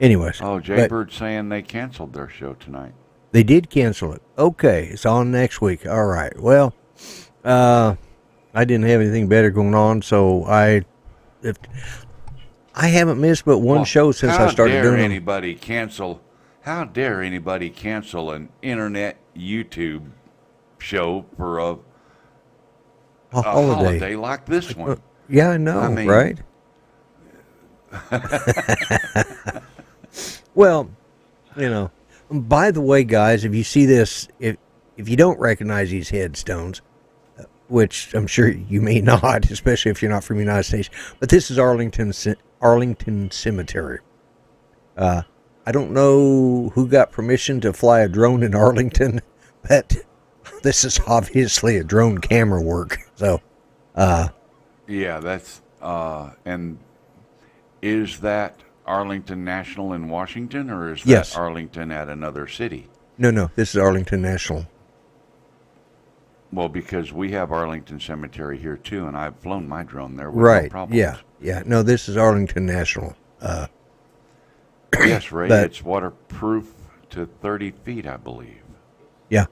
Anyways. Oh, Jaybird's saying they canceled their show tonight. They did cancel it. Okay, it's on next week. All right. Well, I didn't have anything better going on, so I haven't missed but one show since I started doing them. How dare anybody cancel an internet YouTube show for a holiday like this one? Yeah, I know, right? Well, by the way, guys, if you see this, if you don't recognize these headstones, which I'm sure you may not, especially if you're not from the United States, but this is Arlington Cemetery. I don't know who got permission to fly a drone in Arlington, but this is obviously a drone camera work. So, yeah, that's and is that Arlington National in Washington, or is that Arlington at another city? No, this is Arlington National. Well, because we have Arlington Cemetery here too, and I've flown my drone there with no problems. Yeah. No, this is Arlington National. Yes, Ray, it's waterproof to 30 feet, I believe. Yeah.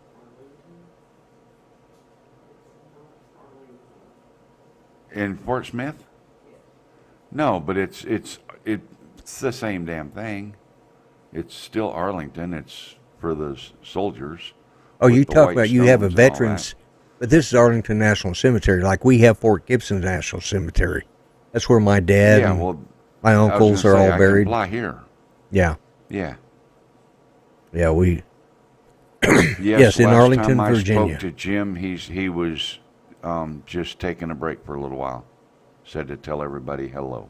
In Fort Smith? No, but it's the same damn thing. It's still Arlington. It's for the soldiers. Oh, you talk about you have a veterans, but this is Arlington National Cemetery. Like we have Fort Gibson National Cemetery. That's where my dad and my uncles are all buried. I can fly here. Yeah. Yeah. Yeah, we. Yes, in Arlington, time Virginia. I spoke to Jim. He was just taking a break for a little while. Said to tell everybody hello.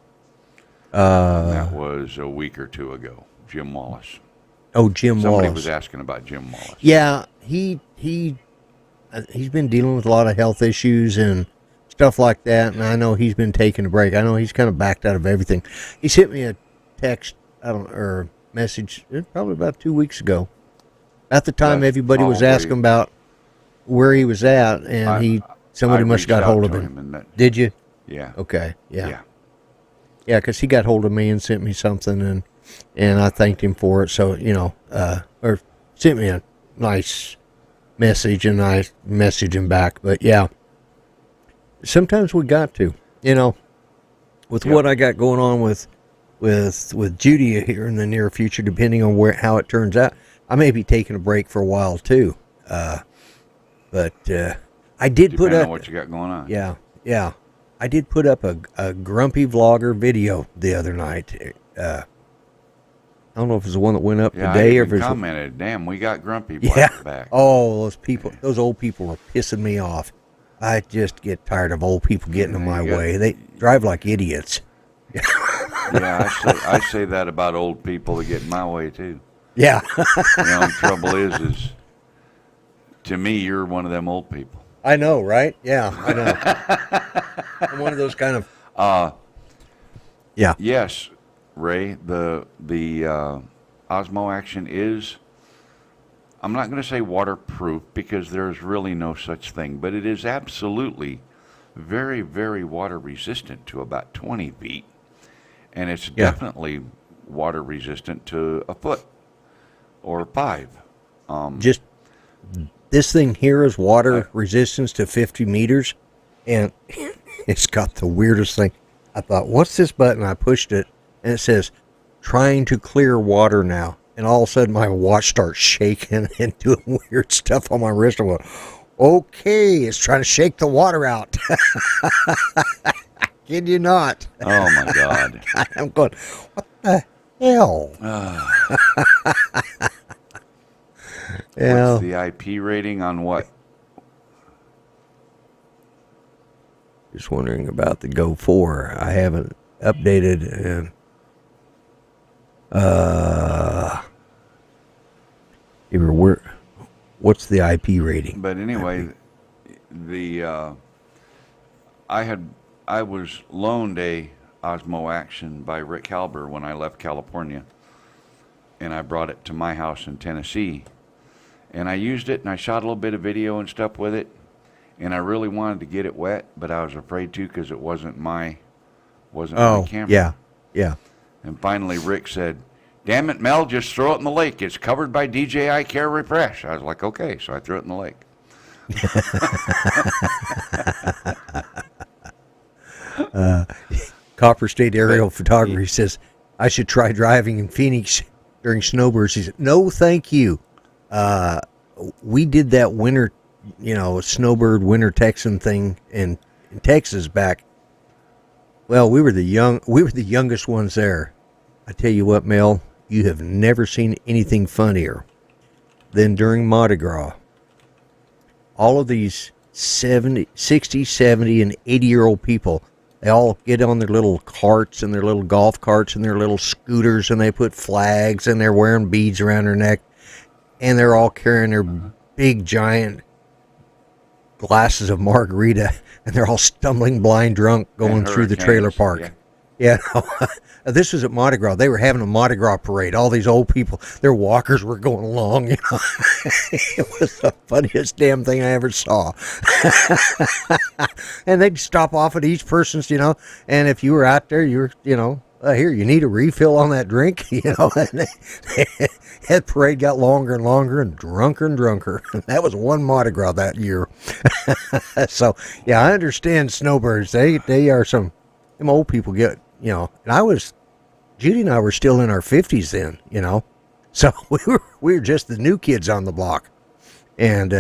That was a week or two ago. Jim Wallace. Oh, Jim Wallace. Somebody was asking about Jim Wallace. Yeah, he's been dealing with a lot of health issues and stuff like that, and I know he's been taking a break. I know he's kind of backed out of everything. He sent me a text, or message, probably about 2 weeks ago. At the time, everybody was asking about where he was at, and somebody must have got hold of him. Did you? Yeah. Okay. Yeah. Yeah, because he got hold of me and sent me something, and I thanked him for it. So, or sent me a nice message, and I messaged him back. But yeah, sometimes we got to, with what I got going on with Judy here in the near future, depending on how it turns out, I may be taking a break for a while too. But I did put up on what you got going on. Yeah. I did put up a grumpy vlogger video the other night. I don't know if it's the one that went up today or if it's commented. Damn, we got grumpy back. Oh, those old people were pissing me off. I just get tired of old people getting in my way. They drive like idiots. Yeah, I say that about old people that get in my way too. Yeah. The trouble is to me, you're one of them old people. I know, right? Yeah, I know. I'm one of those kind of. Yeah. Yes, Ray. The Osmo Action is. I'm not going to say waterproof because there's really no such thing, but it is absolutely very, very water resistant to about 20 feet, and it's definitely water resistant to a foot or 5. Just this thing here is water resistance to 50 meters, and it's got the weirdest thing. I thought, what's this button? I pushed it, and it says, trying to clear water now. And all of a sudden, my watch starts shaking and doing weird stuff on my wrist. I went, okay, it's trying to shake the water out. Kid you not. Oh, my God. I'm going, what the hell? What's the IP rating on what? Just wondering about the Go 4. I haven't updated. What's the IP rating? But anyway, I was loaned a Osmo Action by Rick Halber when I left California, and I brought it to my house in Tennessee, and I used it and I shot a little bit of video and stuff with it, and I really wanted to get it wet, but I was afraid to because it wasn't my camera. Yeah. And finally, Rick said, "Damn it, Mel, just throw it in the lake. It's covered by DJI Care Refresh." I was like, okay, so I threw it in the lake. Copper State Aerial Photography says, I should try driving in Phoenix during snowbirds. He said, no, thank you. We did that winter, snowbird winter Texan thing in Texas back. Well, we were the youngest ones there. I tell you what, Mel, you have never seen anything funnier than during Mardi Gras. All of these 60, 70, and 80-year-old people, they all get on their little carts and their little golf carts and their little scooters, and they put flags, and they're wearing beads around their neck, and they're all carrying their big, giant glasses of margarita, and they're all stumbling blind drunk going through the trailer park. Yeah. This was at Mardi Gras. They were having a Mardi Gras parade. All these old people, their walkers were going along. It was the funniest damn thing I ever saw. And they'd stop off at each person's, and if you were out there, you were, here, you need a refill on that drink, and that parade got longer and longer and drunker. That was one Mardi Gras that year. So, yeah, I understand snowbirds. They are them old people get, and Judy and I were still in our 50s then, so we were just the new kids on the block. And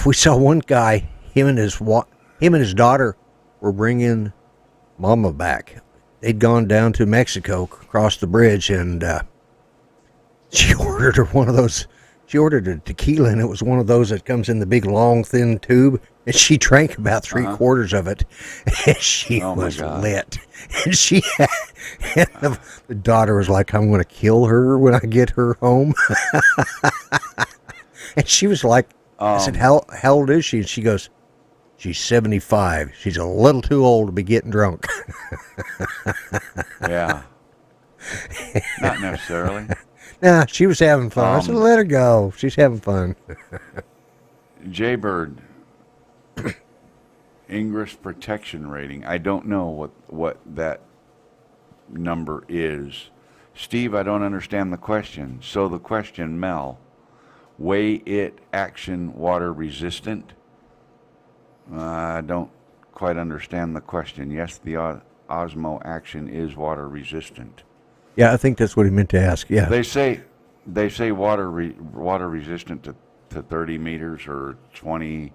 we saw one guy, him and his daughter were bringing Mama back. They'd gone down to Mexico, across the bridge, and she ordered her one of those. She ordered a tequila, and it was one of those that comes in the big, long, thin tube. And she drank about 3/4 of it. And she was lit. And the daughter was like, I'm going to kill her when I get her home. And she was like, I said, how old is she? And she goes, she's 75. She's a little too old to be getting drunk. Yeah. Not necessarily. Nah, she was having fun. I said, let her go. She's having fun. Jaybird, Ingress protection rating. I don't know what that number is. Steve, I don't understand the question. So the question, Mel, weigh it action water resistant? I don't quite understand the question. Yes, the Osmo Action is water resistant. Yeah, I think that's what he meant to ask. Yeah. They say water resistant to 30 meters or 20,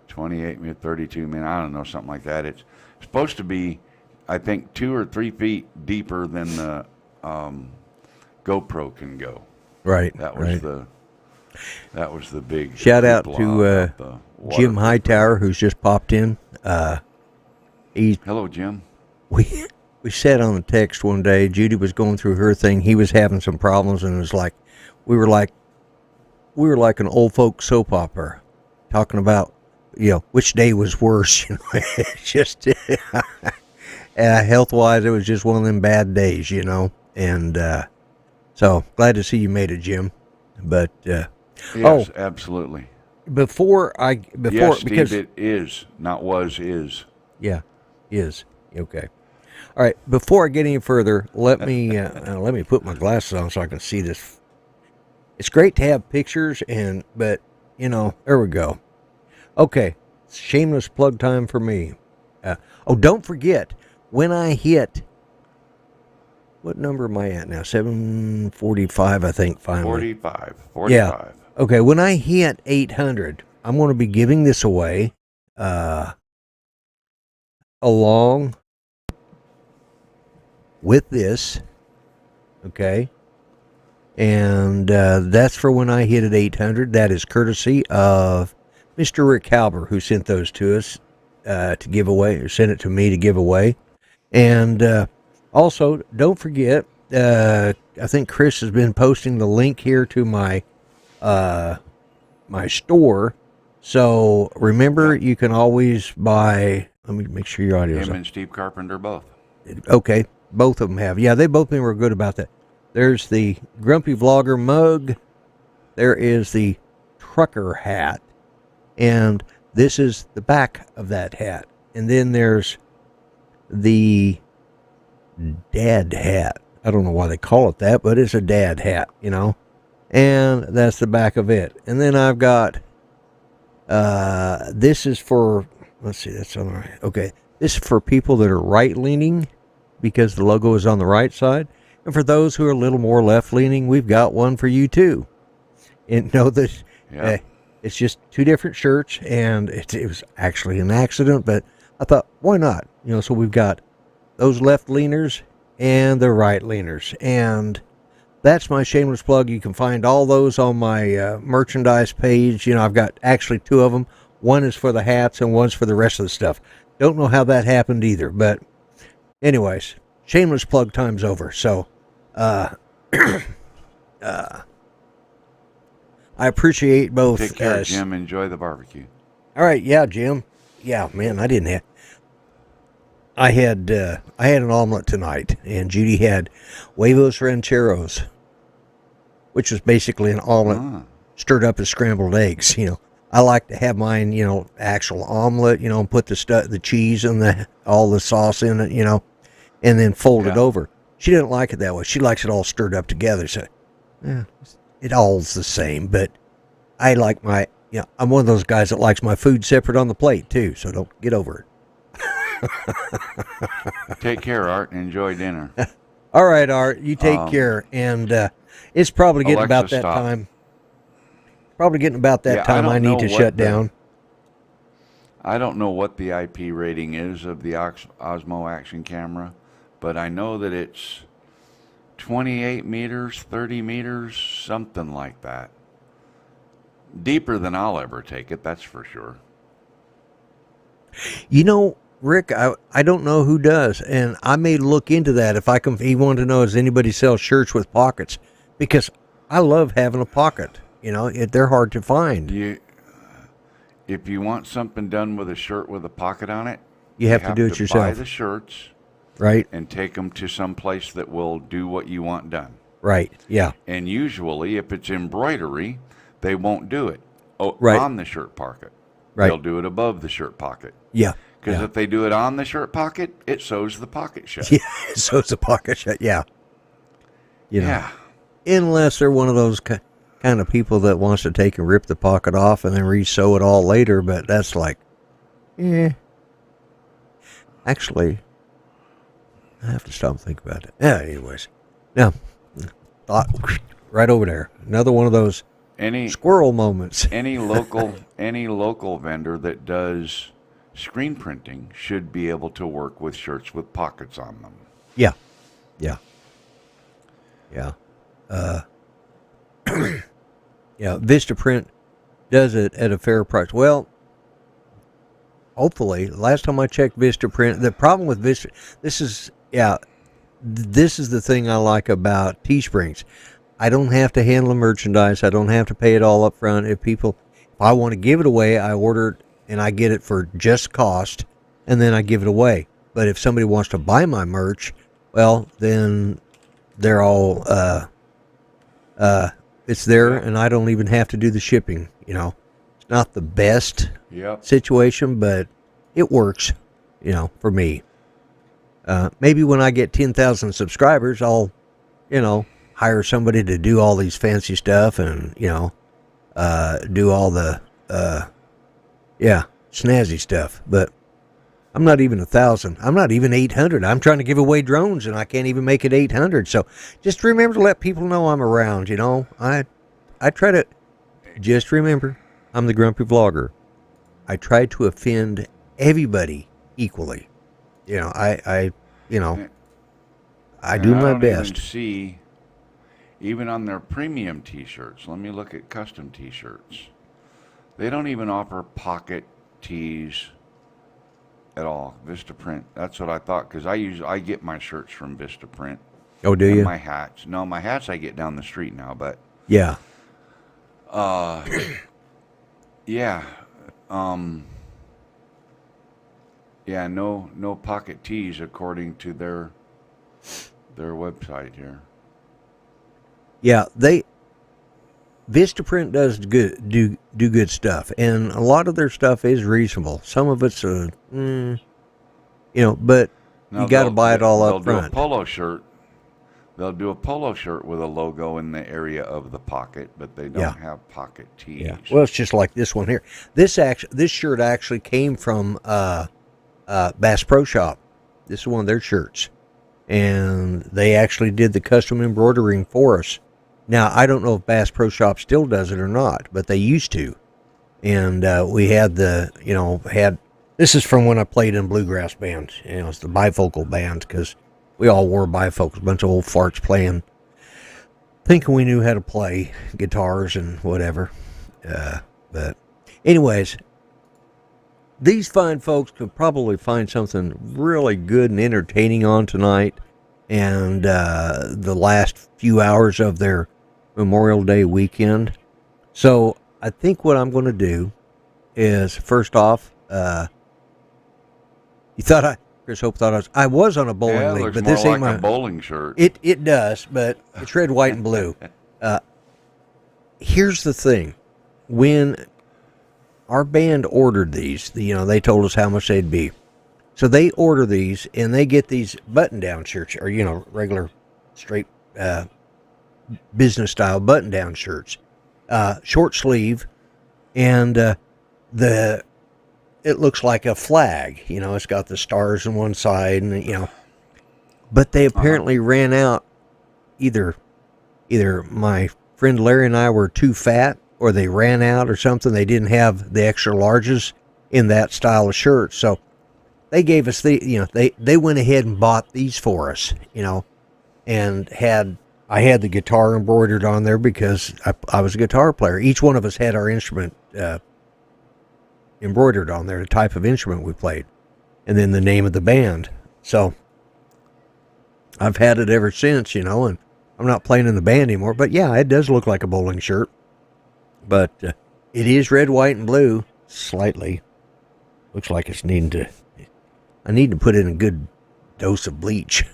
28, 32, I don't know, something like that. It's supposed to be, I think, 2 or 3 feet deeper than the GoPro can go. Right. That was the big shout out to Jim Hightower, who's just popped in. Hello, Jim. we sat on the text one day. Judy was going through her thing. He was having some problems, and it was like we were like an old folk soap opera, talking about which day was worse. It's just health wise, it was just one of them bad days, And so glad to see you made it, Jim. But yes, absolutely. Yes, Steve, because it is, not was, is. Yeah, is. Okay. All right. Before I get any further, let me put my glasses on so I can see this. It's great to have pictures, but there we go. Okay, shameless plug time for me. Don't forget, when I hit, what number am I at now? 745, I think. Finally. 45. Yeah. Okay. When I hit 800, I'm going to be giving this away, along with this. Okay. And that's for when I hit at 800. That is courtesy of Mr. Rick Halber, who sent those to us to give away, or sent it to me to give away. And also, don't forget, I think Chris has been posting the link here to my my store. So remember, you can always buy. Let me make sure your audio is Him on. and Steve Carpenter both. Okay, both of them have. Yeah, they both been real good about that. There's the Grumpy Vlogger mug. There is the trucker hat. And this is the back of that hat. And then there's the dad hat. I don't know why they call it that, but it's a dad hat, And that's the back of it. And then I've got, this is for, let's see, that's on the right. Okay. This is for people that are right-leaning because the logo is on the right side. And for those who are a little more left-leaning, we've got one for you, too. And know that it's just two different shirts, and it was actually an accident, but I thought, why not? So we've got those left-leaners and the right-leaners. And that's my shameless plug. You can find all those on my merchandise page. I've got actually two of them. One is for the hats, and one's for the rest of the stuff. Don't know how that happened either, but anyways, shameless plug time's over. So, I appreciate both. Take care, Jim. Enjoy the barbecue. All right, yeah, Jim. Yeah, man, I had an omelet tonight, and Judy had huevos rancheros, which was basically an omelet stirred up as scrambled eggs. I like to have mine, actual omelet, and put the cheese and all the sauce in it, and then fold it over. She didn't like it that way. She likes it all stirred up together. So, it all's the same. But I like I'm one of those guys that likes my food separate on the plate too. So don't get over it. Take care, Art, and enjoy dinner. All right, Art, you take care. And it's probably getting about that time. Probably getting about that time I need to shut down. I don't know what the IP rating is of the Osmo Action camera, but I know that it's 28 meters, 30 meters, something like that. Deeper than I'll ever take it, that's for sure. Rick, I don't know who does, and I may look into that if he wanted to know, does anybody sell shirts with pockets? Because I love having a pocket. They're hard to find. If you want something done with a shirt with a pocket on it, you have to do it yourself. Buy the shirts, right, and take them to some place that will do what you want done. Right. Yeah. And usually, if it's embroidery, they won't do it on the shirt pocket. Right. They'll do it above the shirt pocket. Yeah. Because if they do it on the shirt pocket, it sews the pocket shut. Yeah, it sews the pocket shut. Yeah. Yeah. Unless they're one of those kind of people that wants to take and rip the pocket off and then re-sew it all later, but that's like, actually, I have to stop and think about it. Yeah, anyways. Now, right over there. Another one of those squirrel moments. Any local vendor that does screen printing should be able to work with shirts with pockets on them. Yeah. Yeah. Yeah, Vistaprint does it at a fair price. Well, hopefully, last time I checked Vistaprint, the problem with this is yeah, this is the thing I like about Teesprings. I don't have to handle the merchandise. I don't have to pay it all up front. If I want to give it away, I order it and I get it for just cost, and then I give it away. But if somebody wants to buy my merch, well, then they're all, it's there, and I don't even have to do the shipping. It's not the best situation, but it works, for me. Maybe when I get 10,000 subscribers, I'll, hire somebody to do all these fancy stuff and, do all the, snazzy stuff. But I'm not even 1,000. I'm not even 800. I'm trying to give away drones, and I can't even make it 800. So just remember to let people know I'm around, I try to, just remember, I'm the Grumpy Vlogger. I try to offend everybody equally. I do my best. Even see, even on their premium T-shirts. Let me look at custom T-shirts. They don't even offer pocket tees at all. Vistaprint. That's what I thought, because I get my shirts from Vistaprint. Oh, do you? My hats. No, my hats I get down the street now, but yeah. Yeah. Yeah, no pocket tees according to their website here. Yeah, Vistaprint does do good stuff, and a lot of their stuff is reasonable. Some of it's but you got to buy it all up front. They'll do a polo shirt. They'll do a polo shirt with a logo in the area of the pocket, but they don't have pocket tees. Yeah. Well, it's just like this one here. This shirt actually came from Bass Pro Shop. This is one of their shirts, and they actually did the custom embroidering for us. Now, I don't know if Bass Pro Shop still does it or not, but they used to. And we had this is from when I played in bluegrass bands. It's the bifocal band, because we all wore bifocals, a bunch of old farts playing, thinking we knew how to play guitars and whatever. But anyways, these fine folks could probably find something really good and entertaining on tonight and the last few hours of their Memorial Day weekend. So I think what I'm going to do is, first off, Chris Hope thought I was on a bowling league, but this ain't like a bowling shirt. It does, but it's red, white, and blue. Here's the thing: when our band ordered these, they told us how much they'd be. So they order these, and they get these button-down shirts, or regular, straight, business-style button-down shirts, short sleeve, and it looks like a flag. It's got the stars on one side, and but they apparently ran out. Either my friend Larry and I were too fat, or they ran out, or something. They didn't have the extra larges in that style of shirt, so they gave us they went ahead and bought these for us, and I had the guitar embroidered on there because I was a guitar player. Each one of us had our instrument embroidered on there, the type of instrument we played, and then the name of the band. So I've had it ever since, and I'm not playing in the band anymore. But yeah, it does look like a bowling shirt, but it is red, white, and blue. Slightly looks like I need to put in a good dose of bleach.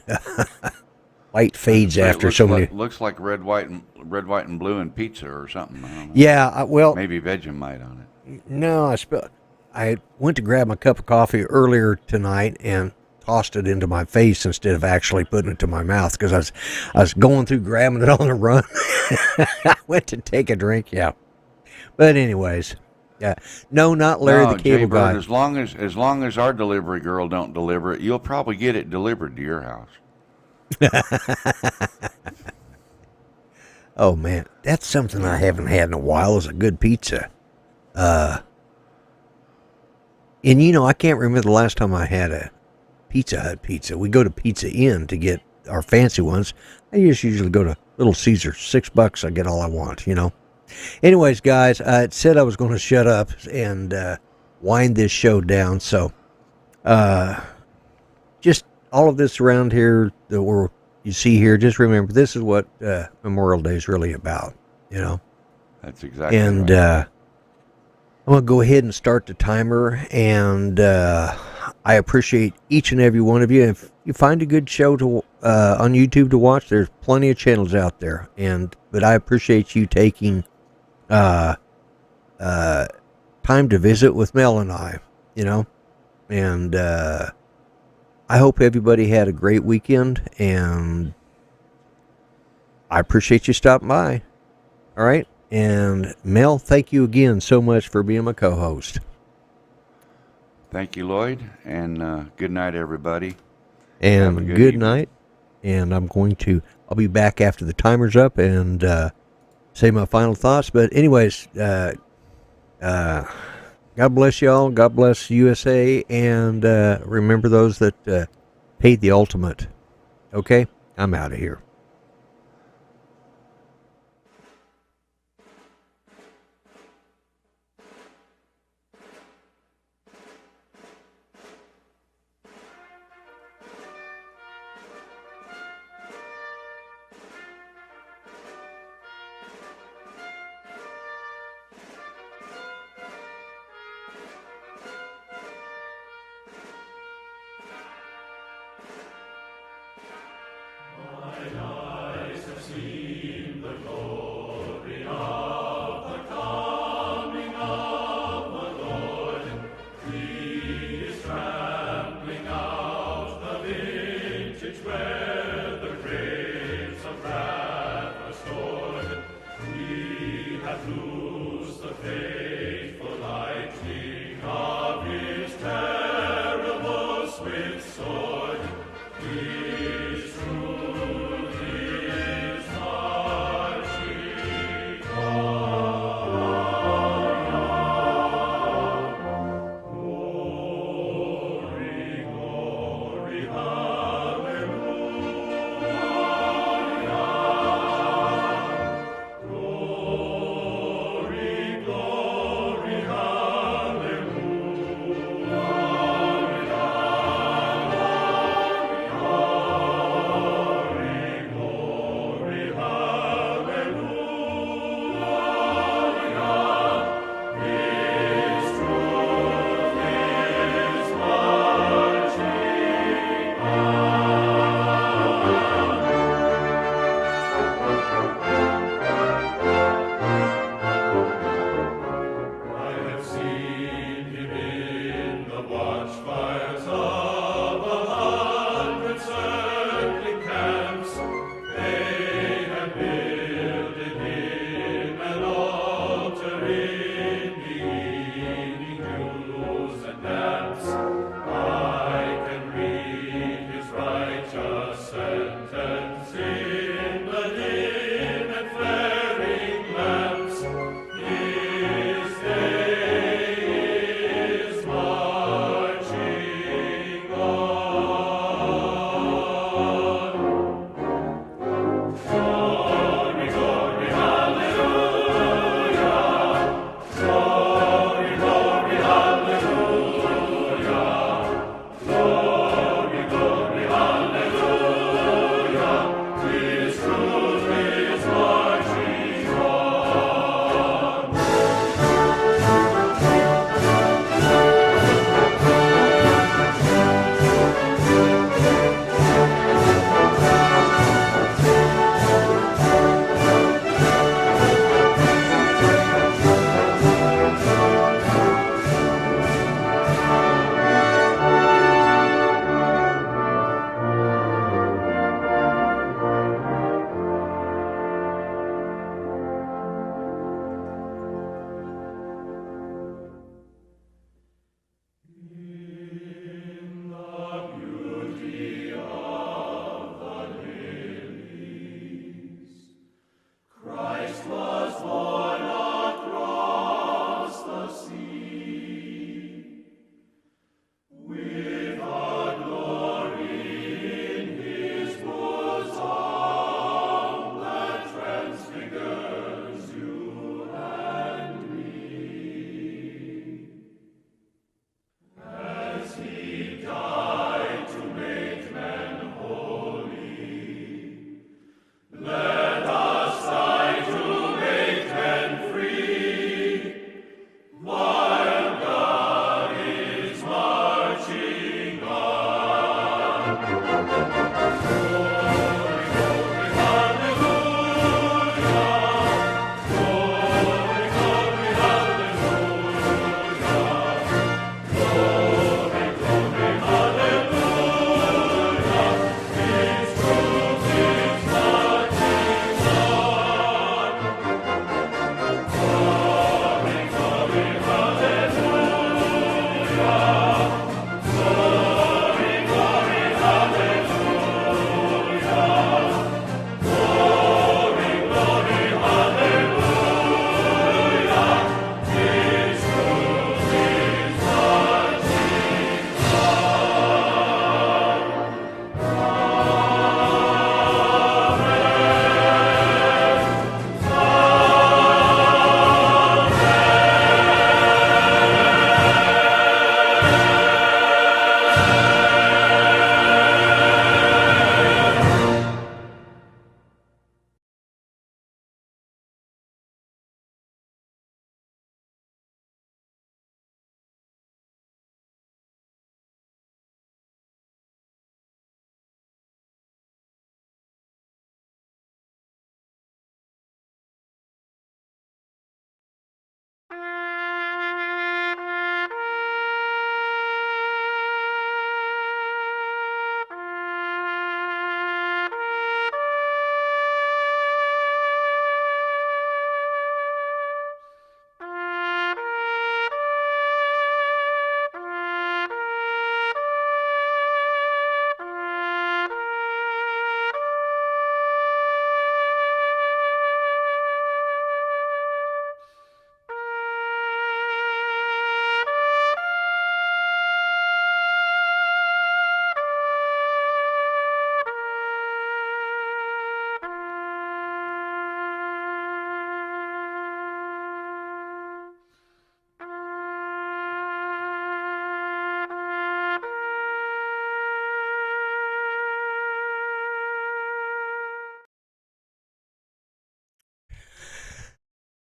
White fades after so many. Looks like red, white, and blue and pizza or something. I don't know. Yeah, well, maybe Vegemite on it. No, I went to grab my cup of coffee earlier tonight and tossed it into my face instead of actually putting it to my mouth, because I was going through grabbing it on the run. I went to take a drink, yeah. But anyways, yeah, no, not Larry the Cable Guy. As long as our delivery girl don't deliver it, you'll probably get it delivered to your house. Oh man, that's something I haven't had in a while, is a good pizza. And I can't remember the last time I had a Pizza Hut pizza. We go to Pizza Inn to get our fancy ones. I just usually go to Little Caesars. $6, I get all I want, Anyways, guys, I said I was going to shut up and wind this show down. So, just all of this around here that you see here, just remember this is what Memorial Day is really about. That's exactly right. And I'm going to go ahead and start the timer, and I appreciate each and every one of you. If you find a good show on YouTube to watch, there's plenty of channels out there, but I appreciate you taking time to visit with Mel and I, and I hope everybody had a great weekend, and I appreciate you stopping by. All right. And Mel, thank you again so much for being my co-host. Thank you, Lloyd, and good night, everybody. And good night. And I'll be back after the timer's up and say my final thoughts. But anyways, God bless y'all. God bless USA. And remember those that paid the ultimate. Okay? I'm out of here. His truth is marching.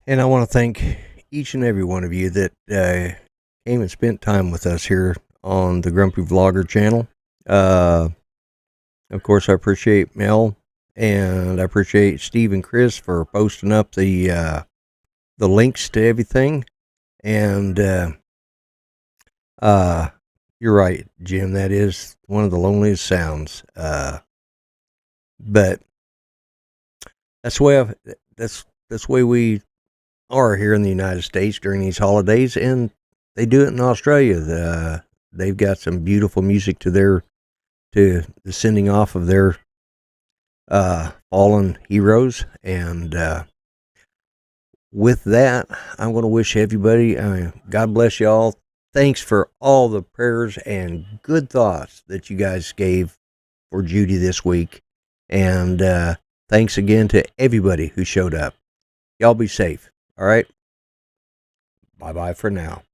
And I want to thank each and every one of you that came and spent time with us here on the Grumpy Vlogger channel. Of course, I appreciate Mel, and I appreciate Steve and Chris for posting up the links to everything. And you're right, Jim. That is one of the loneliest sounds. But that's the way that's the way we are here in the United States during these holidays, and they do it in Australia. They've got some beautiful music to the sending off of their fallen heroes. And with that, I'm going to wish everybody, God bless y'all. Thanks for all the prayers and good thoughts that you guys gave for Judy this week. And thanks again to everybody who showed up. Y'all be safe. All right. Bye-bye for now.